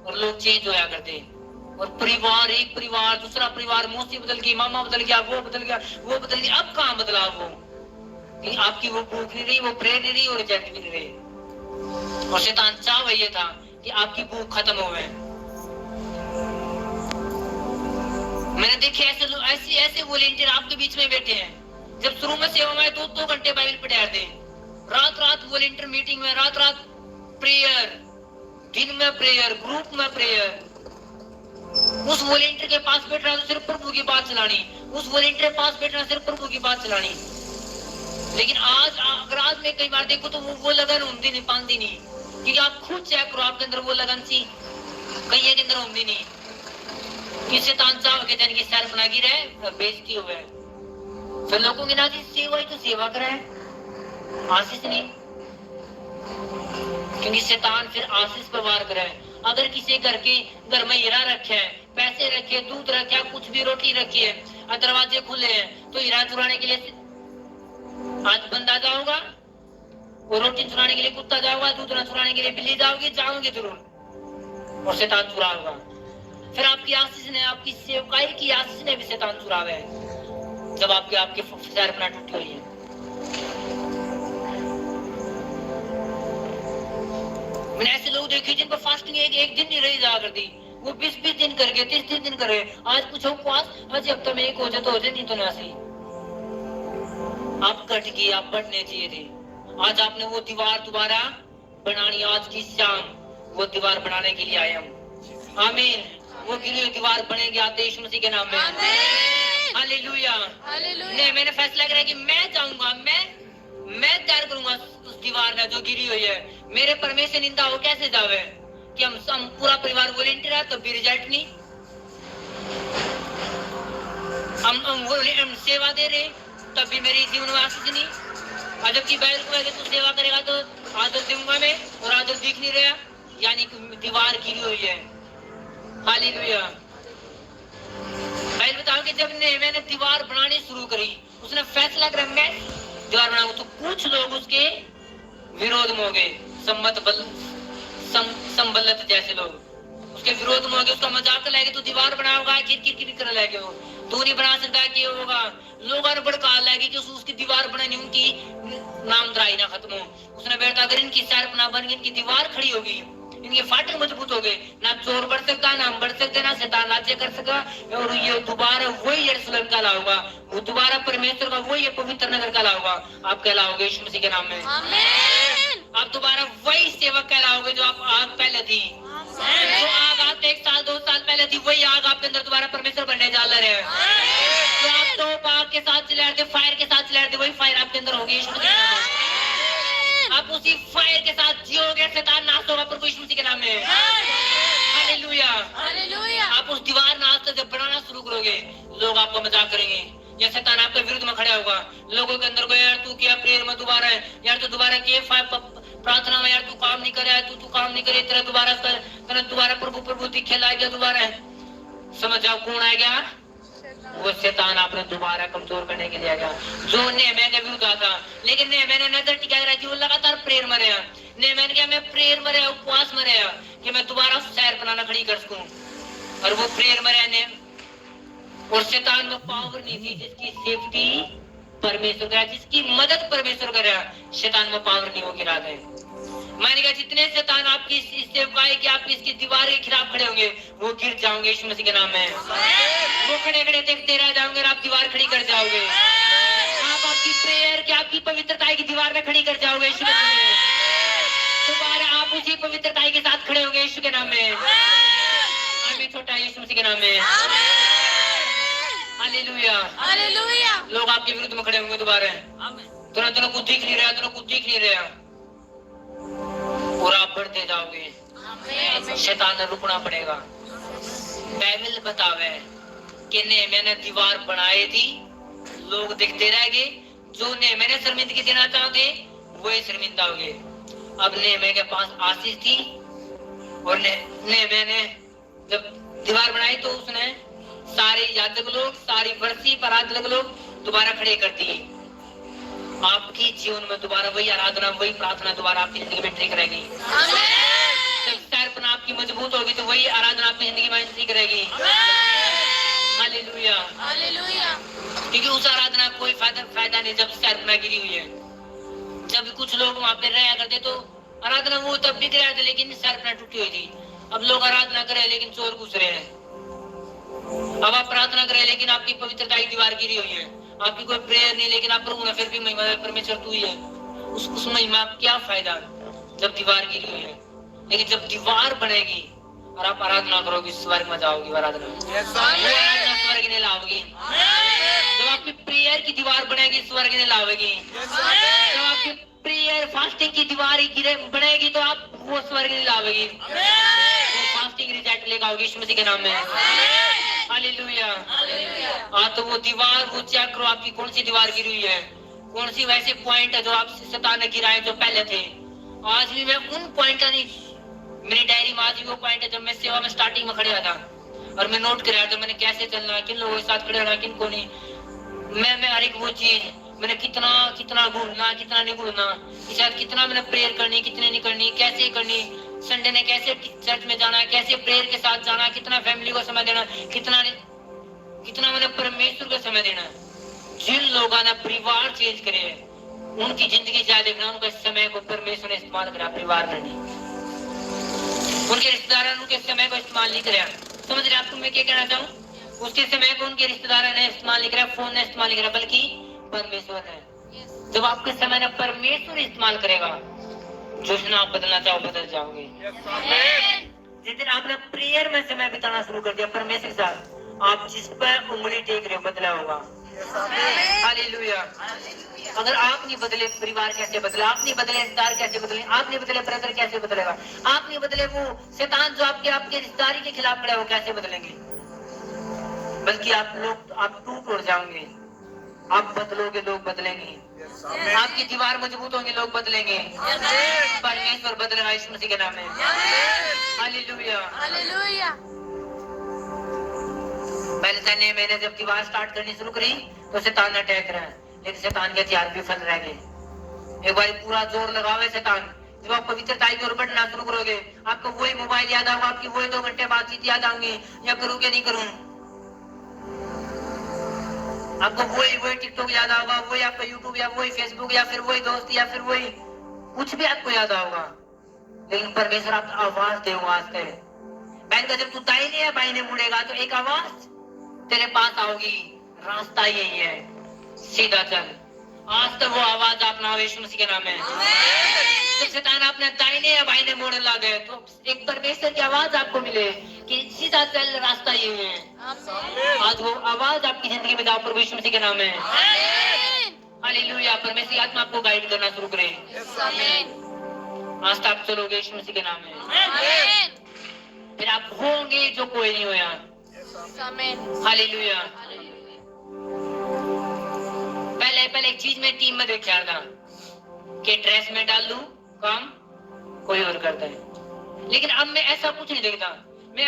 और लोग चेंज होया करते, और परिवार, एक परिवार दूसरा परिवार, मौसी बदल गई, मामा बदल गया, वो बदल गया, वो बदल गया। अब कहां बदलाव वो? आपकी वो भूख नहीं रही, वो प्रेयर नहीं रही, और रिजेक्ट भी नहीं रही। और शैतान चाह ये था कि आपकी भूख खत्म हो गए। मैंने देखे ऐसे वॉलंटियर आपके बीच में बैठे हैं, जब शुरू में सेवा में 2-2 घंटे बाइबल पढ़ा थे, रात वॉलंटियर मीटिंग में, रात प्रेयर, दिन में प्रेयर, ग्रुप में प्रेयर। उस वॉलंटियर के पास बैठना तो सिर्फ प्रभु की बात चलानी, उस वॉलंटियर के पास बैठना सिर्फ प्रभु की बात चलानी। लेकिन आज में कई बार देखो तो वो लगन होती नहीं, पाती नहीं, क्योंकि आप खुद चेक करो, आपके अंदर वो लगन सी कहीं के अंदर होती नहीं। कि शैतान चाह के जन की सरपना गिरे, बेइज्जती हुए। फिर लोगों के नाती सेवा ही तो सेवा करा है, आशीष नहीं। क्योंकि शैतान फिर आशीष पर वार करे। अगर किसी घर में हीरा रखे है, पैसे रखे, दूध रखे, कुछ भी रोटी रखी है, दरवाजे खुले हैं, तो हीरा चुराने के लिए आज बंदा जाओगा, और रोटी चुराने के लिए कुत्ता जाओगा, दूध चुराने के लिए बिल्ली जाओगे जरूर, और शैतान चुरा होगा। फिर आपकी आशीष ने, आपकी सेवकाई की आशीष ने भी शैतान चुरावे है, जब आपके सरपना टूटी हुई है। मैंने ऐसे लोग देखे जिन पर फास्टिंग एक दिन नहीं रही जा करती, वो 20 दिन कर गए, 30 दिन कर गए। आज पूछो उपवास, आज हफ्ते में एक हो जाए तो हो जाए, नहीं तो नासी। आप कट गए, आप बढ़ने चाहिए थे। आज आपने वो दीवार दोबारा बनानी, आज की शाम वो दीवार बनाने के लिए आए हम। आमीन। वो गिरी हुई दीवार बनेगी आते यीशु मसीह के नाम में। हालेलुया। नहीं, मैंने फैसला करा कि मैं जाऊंगा, मैं तैयार करूंगा उस दीवार में जो गिरी हुई है। मेरे परमेश्वर निंदा हो कैसे जावे कि हम पूरा परिवार वॉलेंटियर है, तो भी रिजल्ट नहीं। हम सेवा दे रहे, तब भी मेरी जीवन में आशीष नहीं। और जबकि बैल को अगर तू सेवा करेगा तो आदर दूंगा मैं, और आदर दिख नहीं रहा, यानी कि दीवार गिरी हुई है। हालेलुया। बैल बताओ कि जब मैंने दीवार बनानी शुरू करी, उसने फैसला करा मैं दीवार बनाऊं, तो कुछ लोग उसके विरोध में हो गए। संबलत जैसे लोग उसके विरोध में हो गए, उसका मजाक लाएंगे, तो दीवार बनाओगा, किर कर लाएंगे, वो तू नहीं बना सकता, कि होगा। लोगों ने भड़का लाएगी कि उसकी दीवार बनानी, उनकी नामधराई ना खत्म हो। उसने बैठा, अगर इनकी सरपना बन गई, इनकी दीवार खड़ी होगी, इनके फाटक मजबूत हो गए, ना चोर बढ़ सकता, ना हम बढ़ सकते, ना शैतान राज्य कर सका, और ये दोबारा वही यरूशलेम कहलाओगा, वो दोबारा परमेश्वर का वही पवित्र नगर कहलाओगा। आप कहलाओगे यीशु मसीह के नाम में। आमीन। आप दोबारा वही सेवक कहलाओगे जो आप आग पहले थी। जो आग आप 1 साल 2 साल पहले थी, वही आग आपके अंदर दोबारा परमेश्वर बनने जा रहे हैं। जो आप तो आग के साथ चले थे, फायर के साथ चले थे, वही फायर आपके अंदर होगी यीशु मसीह के नाम में। आप उसी फायर के साथ जियोगे, शैतान नाश होगा प्रभु यीशु मसीह के नाम में। हालेलुया। हालेलुया। आप उस दीवार नाश जब बनाना शुरू करोगे, लोग आपको मजाक करेंगे, या शैतान आपके विरुद्ध में खड़ा होगा। लोगों के अंदर को, यार तू क्या प्रेयर में दोबारा है, यार तू दोबारा के प्रार्थना में, यार तू काम नहीं करे, तू काम नहीं करे, तेरा दोबारा प्रभु दिखे लाएगा दोबारा। समझ जाओ कौन आएगा, वो शैतान आपने दोबारा कमजोर करने के लिए आएगा। जो नेहम्याह के विरुद्ध आता, लेकिन नेहम्याह ने नजर टिका रहा कि वो लगातार प्रेयर में रहा। नेहम्याह ने क्या, मैं प्रेयर में रहा, उपवास में रहा, कि मैं दोबारा शहर बनाना खड़ी कर सकूं, और वो प्रेयर में रहने, और शैतान में पावर नहीं थी, जिसकी सेफ्टी परमेश्वर का, जिसकी मदद परमेश्वर कर रहा, शैतान में पावर नहीं होगी। रात है मैंने कहा, जितने शैतान आपकी इस सेवकाई के, आपकी इसकी दीवार के खिलाफ खड़े होंगे, वो गिर जाओगे यीशु मसीह के नाम में। वो खड़े खड़े देखते रह जाओगे, और आप दीवार खड़ी कर जाओगे। आप आपकी प्रेयर की, आपकी पवित्रता की दीवार में खड़ी कर जाओगे यीशु के नाम में। दोबारा आप उसी पवित्रता के साथ खड़े होंगे यीशु के नाम में। आमीन। छोटा यीशु मसीह के नाम में। हालेलुया। हालेलुया। लोग आपके विरुद्ध में खड़े होंगे दोबारा, दोनों कुछ दिख नहीं रहा, और आप बढ़ते जाओगे। शैतान ने रुकना पड़ेगा। बाइबल बतावे कि मैंने दीवार बनाई थी, लोग दिखते रह गए, जो मैंने शर्मिंदगी देना चाहोगे वही शर्मिंदा हो गए। अब नेहम्याह के पास आशीष थी, और मैंने जब दीवार बनाई तो उसने सारे याजक लोग, सारी बरसी पर याजक लोग दोबारा खड़े कर दिए। आपकी जीवन में दोबारा वही आराधना, वही प्रार्थना दोबारा आपकी जिंदगी में ठीक रहेगी। जब सरपना आपकी मजबूत होगी, तो वही आराधना आपकी जिंदगी में ठीक रहेगी। हालेलुया। हालेलुया। क्योंकि उस आराधना कोई फायदा नहीं जब सरपना गिरी हुई है। जब कुछ लोग वहां पे रहा करते, तो आराधना वो तब भी कर, लेकिन सरपना टूटी हुई थी। अब लोग आराधना करे, लेकिन चोर घुस रहे हैं। अब आप प्रार्थना करें, लेकिन आपकी पवित्रता की दीवार गिरी हुई है। आपकी कोई प्रेयर नहीं, लेकिन आप प्रभु में फिर भी महिमा, परमेश्वर तू ही है। उस महिमा क्या फायदा जब दीवार गिरी हुई है। लेकिन जब दीवार बनेगी और आप आराधना करोगे, स्वर्ग में जाओगी। आराधना स्वर्ग ने लाओगी। जब आपकी प्रेयर की दीवार बनेगी, स्वर्ग ने लाओगी। जब आपकी प्रेयर फास्टिंग की दीवार बनेगी, तो आप वो स्वर्ग ने लाओगी। फास्टिंग रिजल्ट लेगा यीशु मसीह के नाम में। हालेलुया। हाँ, तो वो दीवार वो चेक करो, आपकी कौन सी दीवार गिरी हुई है, कौन सी वैसे पॉइंट है जो आप शैतान ने गिराए जो पहले थे। आज भी मैं उन पॉइंट का नहीं, मेरी डायरी में आज भी वो पॉइंट है जब मैं सेवा में स्टार्टिंग में खड़े था और मैं नोट कर रहा था मैंने कैसे चलना है, किन लोगों के साथ खड़े रहना, किन को नहीं। मैं हर एक वो चीज मैंने कितना कितना घूमना, कितना नहीं घूमना, शायद कितना मैंने प्रेयर करनी, कितने नहीं करनी, कैसे करनी, संडे ने कैसे चर्च में जाना है, कैसे प्रेयर के साथ जाना है, कितना फैमिली को समय देना, कितना कितना मैंने परमेश्वर को समय देना। जिन लोगों ने परिवार चेंज करे उनकी जिंदगी ज्यादा देखना, उनका समय को परमेश्वर ने इस्तेमाल करा, परिवार ने नहीं। उनके रिश्तेदार उनके समय को इस्तेमाल नहीं कराया। समझ रहे आपको मैं क्या कहना चाहूँ? उसके समय को उनके रिश्तेदार ने इस्तेमाल नहीं करा, फोन ने इस्तेमाल नहीं करा, बल्कि परमेश्वर ने। जब आपके समय ने परमेश्वर इस्तेमाल करेगा, जो आप बदलना चाहो बदल जाओगे। जिस दिन आपने प्रेयर में समय बिताना शुरू कर दिया परमेश्वर के साथ, आप जिस पर उंगली टेक रहे हो बदला होगा। हालेलुया। अगर आप नहीं बदले परिवार कैसे बदले, आप नहीं बदले रिश्तेदार कैसे बदले, आप नहीं बदले ब्रदर कैसे बदलेगा, आप नहीं बदले वो शैतान जो आपके रिश्तेदारी के खिलाफ खड़ा है वो कैसे बदलेंगे। बल्कि आप टूट उड़ जाओगे, आप बदलोगे लोग बदलेंगे, आपकी दीवार मजबूत होंगी लोग बदलेंगे, परमेश्वर बदलेगा यीशु मसीह के नाम में। हालेलुया। पहले तने मैंने जब दीवार स्टार्ट करनी शुरू करी तो शैतान ने अटैक करा, लेकिन शैतान के हथियार विफल रह गए। एक बार पूरा जोर लगावे शैतान, जब आप पवित्रता की ओर बढ़ना शुरू करोगे, आपको वही मोबाइल याद आएगा, आपकी वही 2 घंटे बातचीत याद आएंगी, या करूँ क्या नहीं करूँ, आपको वही टिकटॉक याद आएगा, वही आपका यूट्यूब या वही फेसबुक या फिर वही दोस्त या फिर वही कुछ भी आपको याद आएगा। लेकिन परमेश्वर आपको आवाज दे, आवाज दे। पहले जब तू दाहिने या बाइने मुड़ेगा तो एक आवाज तेरे पास आओगी, रास्ता यही है, सीधा चल। आज तो वो आवाज अपना यीशु मसीह के नाम है। तो शैतान आपने दाहिने या बाइने मोड़ने लगे तो एक परमेश्वर की आवाज आपको मिले कि सीधा चल, रास्ता यही है। आज वो आवाज आपकी जिंदगी में जाओ, प्रभु यीशु मसीह के नाम है। हालेलुया। परमेश्वर की आत्मा आपको गाइड करना शुरू करे। आज आप चलोगे यीशु मसीह के नाम में, फिर आप होंगे जो कोई नहीं होया। हालेलुया। पहले एक चीज मैं टीम में देख रहा था कि ड्रेस में डाल दूं, काम कोई और करता है, लेकिन अब मैं ऐसा कुछ नहीं देखता। मैं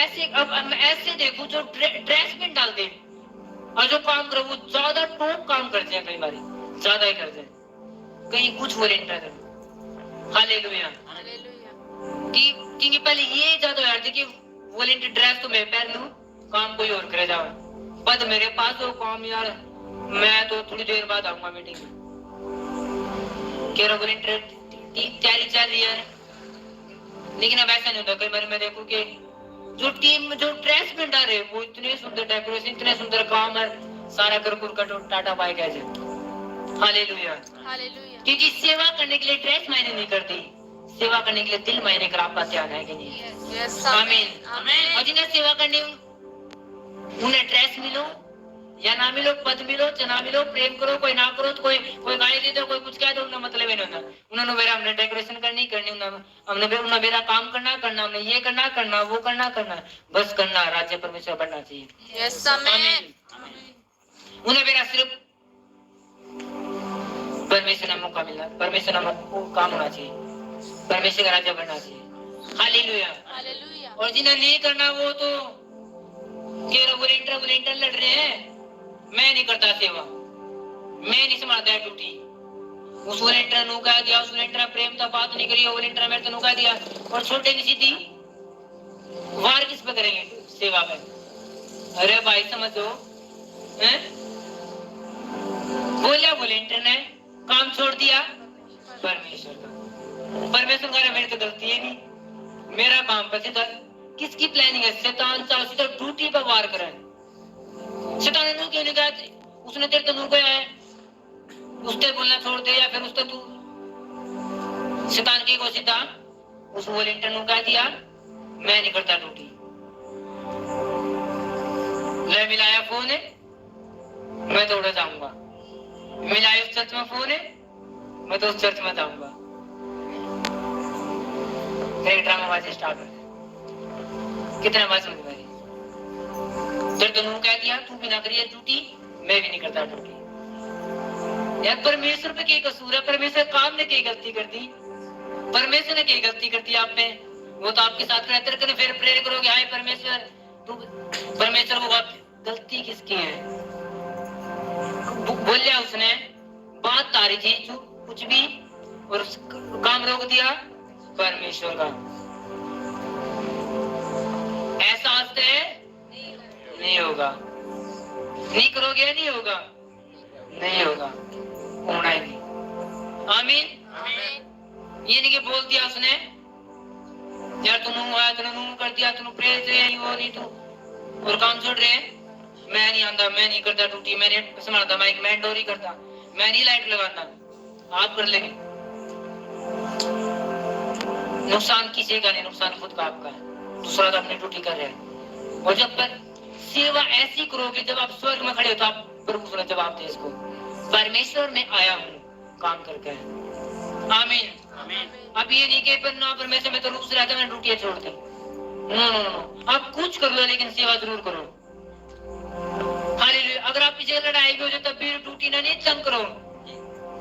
ऐसे देखूं जो ड्रेस में डाल दे और जो काम करे वो ज्यादा टॉप काम करते हैं, कई बार ज्यादा ही करते हैं, कहीं कुछ वॉलंटियर है। हालेलुया। क्योंकि पहले ये ज्यादा यार थी कि वॉलंटियर ड्रेस तो मैं पहन लूं, काम कोई और करे जाओ, पद मेरे पास हो, काम यार मैं तो थोड़ी देर बाद आऊंगा मीटिंग में, वॉलंटियर तैयारी चल रही है। लेकिन अब ऐसा नहीं होता। कई बार मैं देखूं कि जो टीम जो ड्रेस में डाल रहे वो इतने सुंदर डेकोरेशन, इतने सुंदर काम है, सारा कर टाटा बाय कैसे। हालेलुया। क्योंकि सेवा करने के लिए ड्रेस मायने नहीं करती, सेवा करने के लिए दिल मायने कर। आपका ध्यान है कि नहीं? आमीन। और जिन्हें सेवा करनी उन्हें ड्रेस मिलो या ना मिलो, पद मिलो या ना मिलो, प्रेम करो कोई ना करो, तो कोई गाली दे दो, कोई कुछ कह दो, उन्हें मतलब ही नहीं होता। उन्होंने मेरा हमने डेकोरेशन करनी, हमने मेरा काम करना, हमने ये करना, वो करना, बस करना, राज्य परमेश्वर बनना चाहिए। उन्हें मेरा सिर्फ परमेश्वर का मौका मिलना, परमेश्वर का काम होना चाहिए, परमेश्वर का राज्य बनना चाहिए। हालेलुया। और जिन्हें नहीं करना वो तो वॉलंटियर लड़ रहे हैं। मैं नहीं करता सेवा, मैं नहीं संभालता ड्यूटी। उस वॉलंटियर ने कह दिया, उस वॉलंटियर प्रेम का बात नहीं करी, वॉलंटियर मेरे तो कह दिया, और छोटे की सीधी वार किस पे करेंगे सेवा पे? अरे भाई समझो, बोला वॉलंटियर ने काम छोड़ दिया परमेश्वर का। परमेश्वर कह रहा मेरी तो गलती है नहीं, मेरा काम पे सीधा किसकी प्लानिंग है? शैतान चाहे सीधा ड्यूटी पर वार करे। शैतान ने क्यों नहीं कहा उसने तेरे तो नूर गया है, उससे बोलना छोड़ दे, या फिर उससे तू शैतान की को सीधा उस वॉलंटियर ने कह दिया मैं नहीं करता ड्यूटी। ले मिलाया फोन है, मैं तो उड़ जाऊंगा। मिलाया उस चर्च में फोन है, मैं तो उस चर्च में जाऊंगा। फिर ड्रामाबाजी स्टार्ट हो गई। कितना बात सुन भाई, फिर तो कह दिया तू भी ना करिए ड्यूटी, मैं भी नहीं करता ड्यूटी। यार परमेश्वर पे क्या कसूर है? परमेश्वर काम ने क्या गलती कर दी? परमेश्वर ने क्या गलती कर दी आप पे? वो तो आपके साथ रहते रहते फिर प्रेयर करोगे हाय परमेश्वर तू, परमेश्वर को गलती किसकी है? बोलिया उसने बात तारी थी कुछ भी और काम रोक दिया परमेश्वर का। ऐसा हंसते नहीं होगा, नहीं करोगे नहीं होगा, नहीं होगा, होना ही नहीं। आमीन। ये नहीं कि बोल दिया उसने यार तूने आया तूने कर दिया तूने प्रेज है वो नहीं तू और काम छोड़ रहे मैं नहीं आंदा, मैं नहीं करता ड्यूटी, मैं नहीं संभालता माइक, मैं डोरी करता, मैं नहीं लाइट लगाता, आप कर लेंगे। नुकसान किसी का नहीं, नुकसान खुद का आपका है, दूसरा तो अपनी ड्यूटी कर रहे हैं। और जब पर सेवा ऐसी करोगे जब आप स्वर्ग में खड़े हो तो आप प्रभु ने जवाब दे इसको परमेश्वर में आया हूँ काम करके। आमीन। अब ये नहीं कि ना परमेश्वर में तो रूप से रहता मैं ड्यूटी छोड़ दी, नो, आप कुछ कर लो लेकिन सेवा जरूर करो। हालेलुया। अगर आप पीछे लड़ाई में हो तब भी ड्यूटी ना नहीं तंग करो,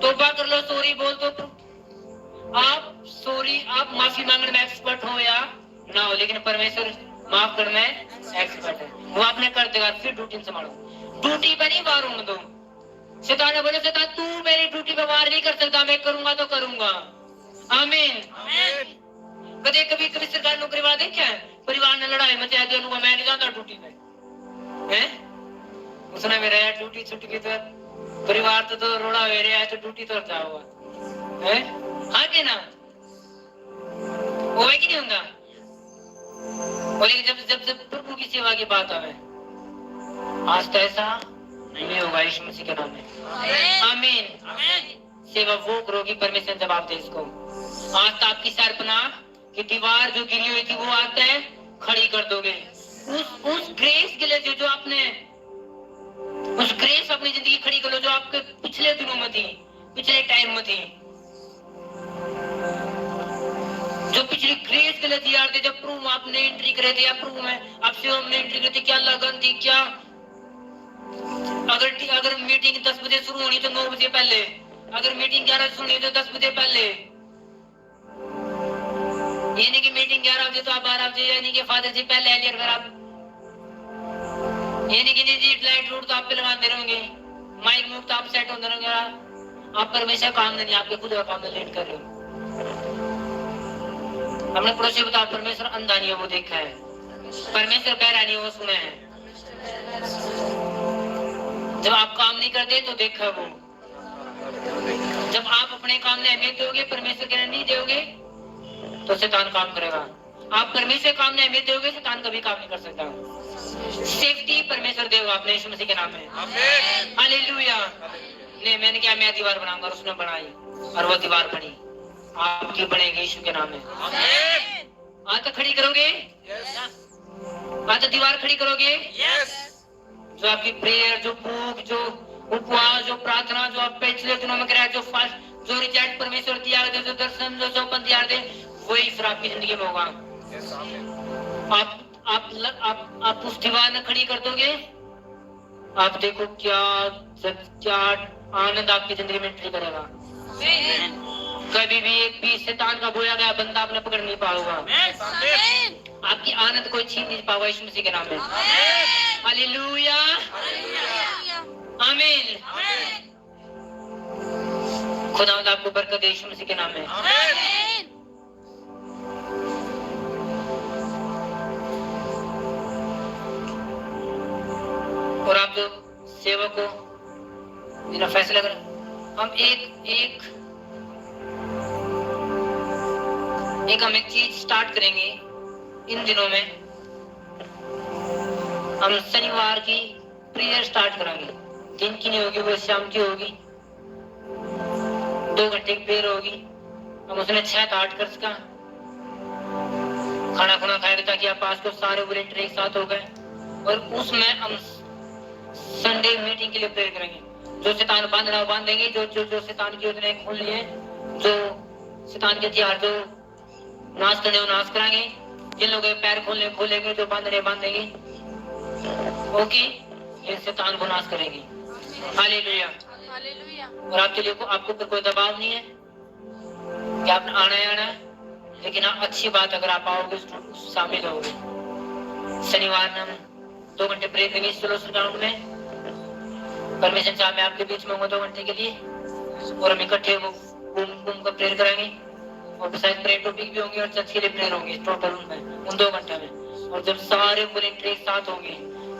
तौबा कर लो, सॉरी बोल दो। आप सॉरी आप माफी मांगने में एक्सपर्ट हो या ना हो, लेकिन परमेश्वर माफ करने में एक्सपर्ट है, वो आपने कर देगा। फिर ड्यूटी संभालो, ड्यूटी पे नहीं वार होने दो। शैतान ने बोले शैतान तू मेरी ड्यूटी पे वार नहीं कर सकता, मैं करूंगा तो करूंगा। आमीन। कभी कभी कभी सरकार नौकरी वाला देखा है परिवार ने लड़ाई मचा दी, मैं नहीं जाता ड्यूटी पे है, उसने मेरा ड्यूटी छुट गई तो परिवार तो रोड़ा हो रहा है तो ड्यूटी तो क्या हुआ है? हाँ कि ना वो है कि नहीं होगा? और जब जब जब प्रभु की सेवा की बात आवे आज तो ऐसा नहीं होगा यीशु मसीह के नाम में। आमीन। सेवा वो करोगी परमेश्वर जवाब दे इसको। आज तो आपकी सरपना की दीवार जो गिरी हुई थी वो आता है खड़ी कर दोगे। उस ग्रेस के लिए जो आपने उस ग्रेस अपनी जिंदगी खड़ी कर लो जो आपके पिछले दिनों में थी, पिछले टाइम में थी, जो पिछली ग्रेस के लिए तैयार थे। जब प्रभु आपने एंट्री करे थे या प्रभु में आपसे हमने एंट्री करी थी, क्या लगन थी, क्या अगर मीटिंग 10 बजे शुरू होनी तो 9 बजे पहले, अगर मीटिंग 11 बजे सुनी तो 10 बजे पहले। ये नहीं कि मीटिंग 11 बजे तो आप 12 बजे, यानी कि फादर जी पहले आइए। अगर आप ये नहीं कि जी लाइट रूट तो आप पे लगाते रहोगे, माइक मूव तो आप सेट होते रहोगे, आप परमेश्वर काम नहीं, आपके खुद का काम लेट कर रहे हो। हमने पड़ोसी बता परमेश्वर अंधा नहीं है वो देखा है, परमेश्वर बहरा नहीं है वो सुना है। जब आप काम नहीं करते तो देखा वो, जब आप अपने काम में अहमियत दोगे परमेश्वर के नहीं दोगे तो शैतान काम करेगा। आप परमेश्वर काम में अहमियत दोगे शैतान कभी काम नहीं कर सकता। सेफ्टी परमेश्वर देगा आपने यीशु मसीह के नाम में। हालेलुया। नहीं मैंने क्या मैं दीवार बनाऊंगा, उसने बनाई और वो दीवार बनी, आपकी बनेगी यीशु के नाम में। आज तो खड़ी करोगे, आज तो दीवार खड़ी करोगे। जो आपकी प्रेयर, जो भूख, जो उपवास, जो प्रार्थना, जो आप पिछले दिनों में कराया, जो फास्ट, जो रिजल्ट परमेश्वर दिया, जो दर्शन, जो सौपन दिया दे, वही फिर आपकी जिंदगी में होगा। आप उस दीवार में खड़ी कर दोगे, आप देखो क्या आनंद आपकी जिंदगी में एंट्री करेगा। कभी भी एक भी शैतान का बोया गया बंदा आपने पकड़ नहीं पाओगा, आपकी आनंद कोई छीन नहीं पाओगा यीशु मसीह के नाम में। हालेलुया। आमीन। खुदा आपको बरकत दे यीशु मसीह के नाम में। और आप जो सेवक हो मेरा फैसला कर, हम हम एक चीज स्टार्ट करेंगे इन दिनों में। हम शनिवार की प्रेयर स्टार्ट करेंगे, दिन की नहीं होगी वो शाम की होगी, 2 घंटे की प्रेयर होगी। हम उसमें 6-8 कर सका खाना खुना खाएगा ताकि आप पास को सारे वॉलंटियर एक साथ हो गए। और उसमें हम संडे मीटिंग के लिए प्रेयर करेंगे। जो शैतान बांधना बांधेंगे, जो शैतान की योजना खोल लिए, जो शैतान के हथियार जो नाश करने वो नाश कराएंगे, जिन लोगों के पैर खोलेंगे, जो बांधने बांधेंगे। होगी, ये शैतान को नाश करेगी। हालेलुया। और आपके लिए आपके ऊपर कोई दबाव नहीं है कि आपने आना है आना है, लेकिन अच्छी बात, अगर आप आओगे शामिल होगे। शनिवार में हम 2 घंटे प्रेयर करेंगे सोल्यूशन ग्राउंड में। परमेश्वर साहब मैं आपके बीच में होंगे 2 घंटे के लिए, और हम इकट्ठे घूम कर प्रेयर कराएंगे, और शायद प्रेयर टॉपिक भी होंगे और चर्च के लिए प्रेयर होंगे टोटल उन 2 घंटे में। और जब सारे वॉलंटियर एक साथ होंगे,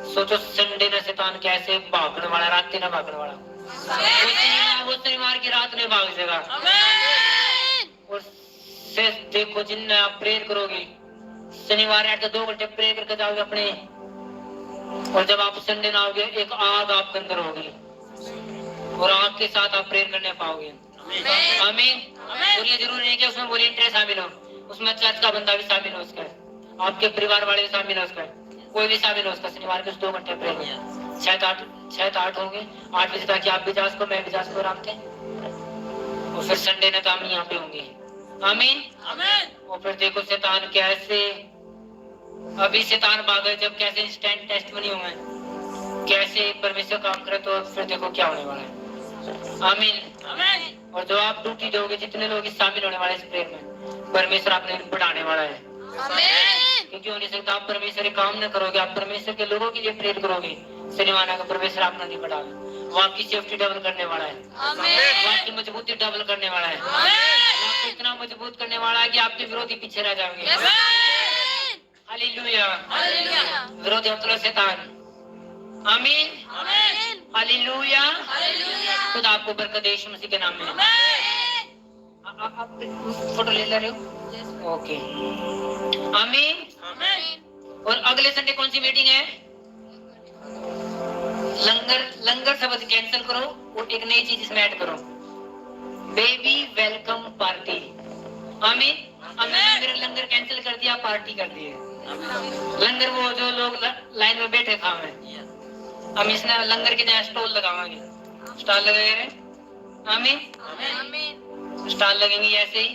सोचो संडे में शैतान कैसे भागने वाला, रात ना भागने वाला, वो शनिवार की रात में भाग जाएगा। और देखो जिन आप प्रेयर करोगे शनिवार रात 2 घंटे प्रेयर करके जाओगे अपने, और जब आप संडे ना आओगे एक आग आपके अंदर होगी, और आग के साथ आप प्रेयर करने पाओगे। आमीन। और ये जरूरी नहीं कि उसमें वॉलंटियर शामिल हो, उसमें चर्च का बंदा भी शामिल हो, उसका आपके परिवार वाले भी शामिल हो, उसका कोई भी शामिल हो, उसका शनिवार के 2 घंटे प्रेयर में 6 8 होंगे 8 बजे तक आप भी जा सको, मैं भी जा सको आराम से। और फिर संडे ने तो हम यहाँ पे होंगे। आमीन। और फिर देखो शैतान कैसे, अभी शैतान भागे जब कैसे इंस्टेंट टेस्ट बनी हुए, कैसे परमेश्वर काम करे, तो फिर देखो क्या होने वाला है। आमीन। और जो आप ड्यूटी दोगे, जितने लोग शामिल होने वाले इस प्रेयर में, परमेश्वर आपने बढ़ाने वाला है। क्योंकि हो नहीं सकता आप परमेश्वर के काम न करोगे, आप परमेश्वर के लोगों के लिए प्रेयर करोगे, शनिवार का परमेश्वर आपने नहीं बढ़ावे, वो आपकी सेफ्टी डबल करने वाला है, वो आपकी मजबूती डबल करने वाला है, वो आपको इतना मजबूत करने वाला है कि आपके विरोधी पीछे रह जाएंगे। हालेलुया। विरोधी मतलब शैतान। आमीन। हालेलुया। खुद आपको बरकत दे यीशु मसीह के नाम में। आप फोटो ले रहे हो? ओके। आमीन। और अगले संडे कौन सी मीटिंग है? लंगर शब्द कैंसिल करो और एक नई चीज इसमें ऐड करो, बेबी वेलकम पार्टी। आमीन। हमने मेरा लंगर कैंसिल कर दिया, पार्टी कर दी है। लंगर वो जो लोग लाइन में बैठे खावे, हम इसने लंगर के जगह स्टॉल लगावांगे, स्टॉल लगेंगे। आमीन। स्टॉल लगेंगे ऐसे ही,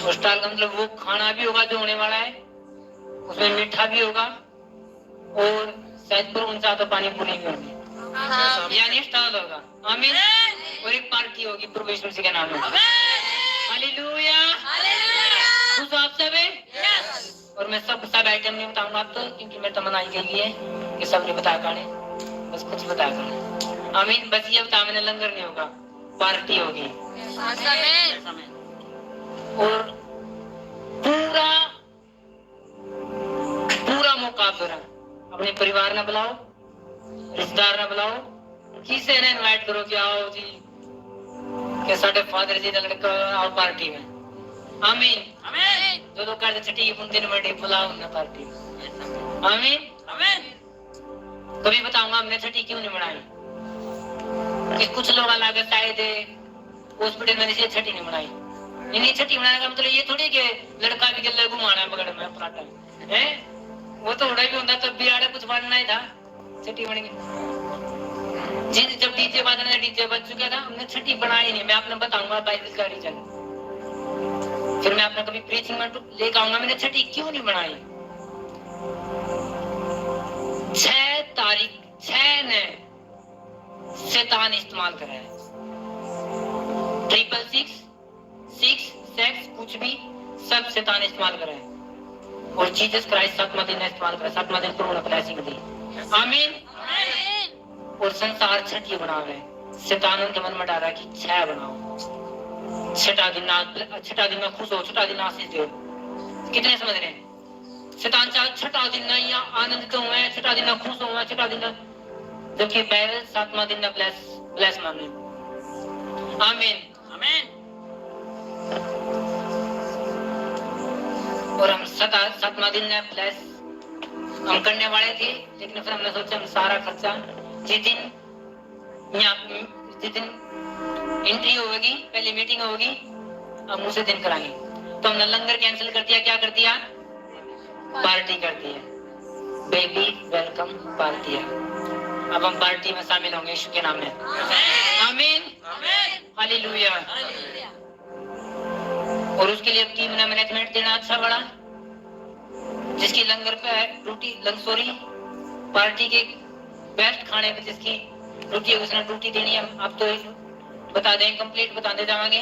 स्टॉल का मतलब वो खाना भी होगा जो होने वाला है, उसमें मीठा भी होगा, और शायद पर उनसे तो पानी पूरी भी होगी, यानी स्टॉल होगा। आमीन। और एक पार्टी होगी प्रभु यीशु मसीह के नाम में। हालेलुया। खुश आप सब है? और मैं सब आइटम नहीं बताऊंगा आप तो, क्योंकि मैं तमन्नाई के लिए कि सब ने बताया गाने, बस कुछ बताया गाने। आमीन। बस ये बता, मैंने लंगर नहीं होगा, पार्टी होगी। और पूरा मौका करा, अपने परिवार ना बुलाओ, रिश्तेदार ना बुलाओ, किसी ने इनवाइट करो कि आओ जी के साढ़े फादर जी का लड़का आओ पार्टी में। आमीन। जो लोग कहते छठी दिन बड़ी बुलाओ ना पार्टी में। आमीन। कभी बताऊंगा हमने छठी क्यों नहीं मनाई, कि कुछ लोग अलग शायद हॉस्पिटल में से छठी नहीं मनाई। नहीं, छठी मनाने का मतलब ये थोड़ी कि लड़का भी गले घुमाना पकड़ में अपना टाइम है, वो तो उड़ा भी होता, तब भी आड़े कुछ बनना ही था, छठी बन गई। जब डीजे बजना, डीजे बज चुका था, हमने छठी बनाई नहीं। मैं आपने बताऊंगा बाइबल का रीजन, फिर मैं अपना कभी प्रीचिंग में लेकर आऊंगा मैंने छठी क्यों नहीं बनाई। 6 तारीख 6 ने शैतान इस्तेमाल करा है, 666 6 सेक्स कुछ भी सब शैतान इस्तेमाल करा है, और जीसस क्राइस्ट 7वां दिन इस्तेमाल करा, 7वां दिन पूर्ण ब्लेसिंग दी। आमीन। और संसार छठी बना रहे, शैतान उनके मन में डाला कि 6 बनाओ, छठा दिन में खुश हो, छठा दिन आशीष दो। कितने समझ रहे हैं? शैतान चाहे छठा दिन या आनंदित हुए, छठा दिन खुश हुए, छठा दिन, जबकि बाइबल 7वां दिन ब्लेस माने। आमीन। और हम 7वां दिन ब्लेस हम करने वाले थे, लेकिन फिर हमने सोचा हम सारा खर्चा जिस दिन एंट्री होगी, पहली मीटिंग होगी, हम उसे दिन कराएंगे। तो हमने लंगर कैंसिल कर दिया, क्या कर दिया? पार्टी कर दी है, बेबी वेलकम पार्टी है। अब हम पार्टी में शामिल होंगे यीशु के नाम में। आमीन। हालेलुया। और उसके लिए टीम ने मैनेजमेंट देना अच्छा बड़ा, जिसकी लंगर पे रोटी सॉरी पार्टी के बेस्ट खाने पे जिसकी रोटी उसने रोटी देनी है। आप तो बता दें, कंप्लीट बताते जाएंगे।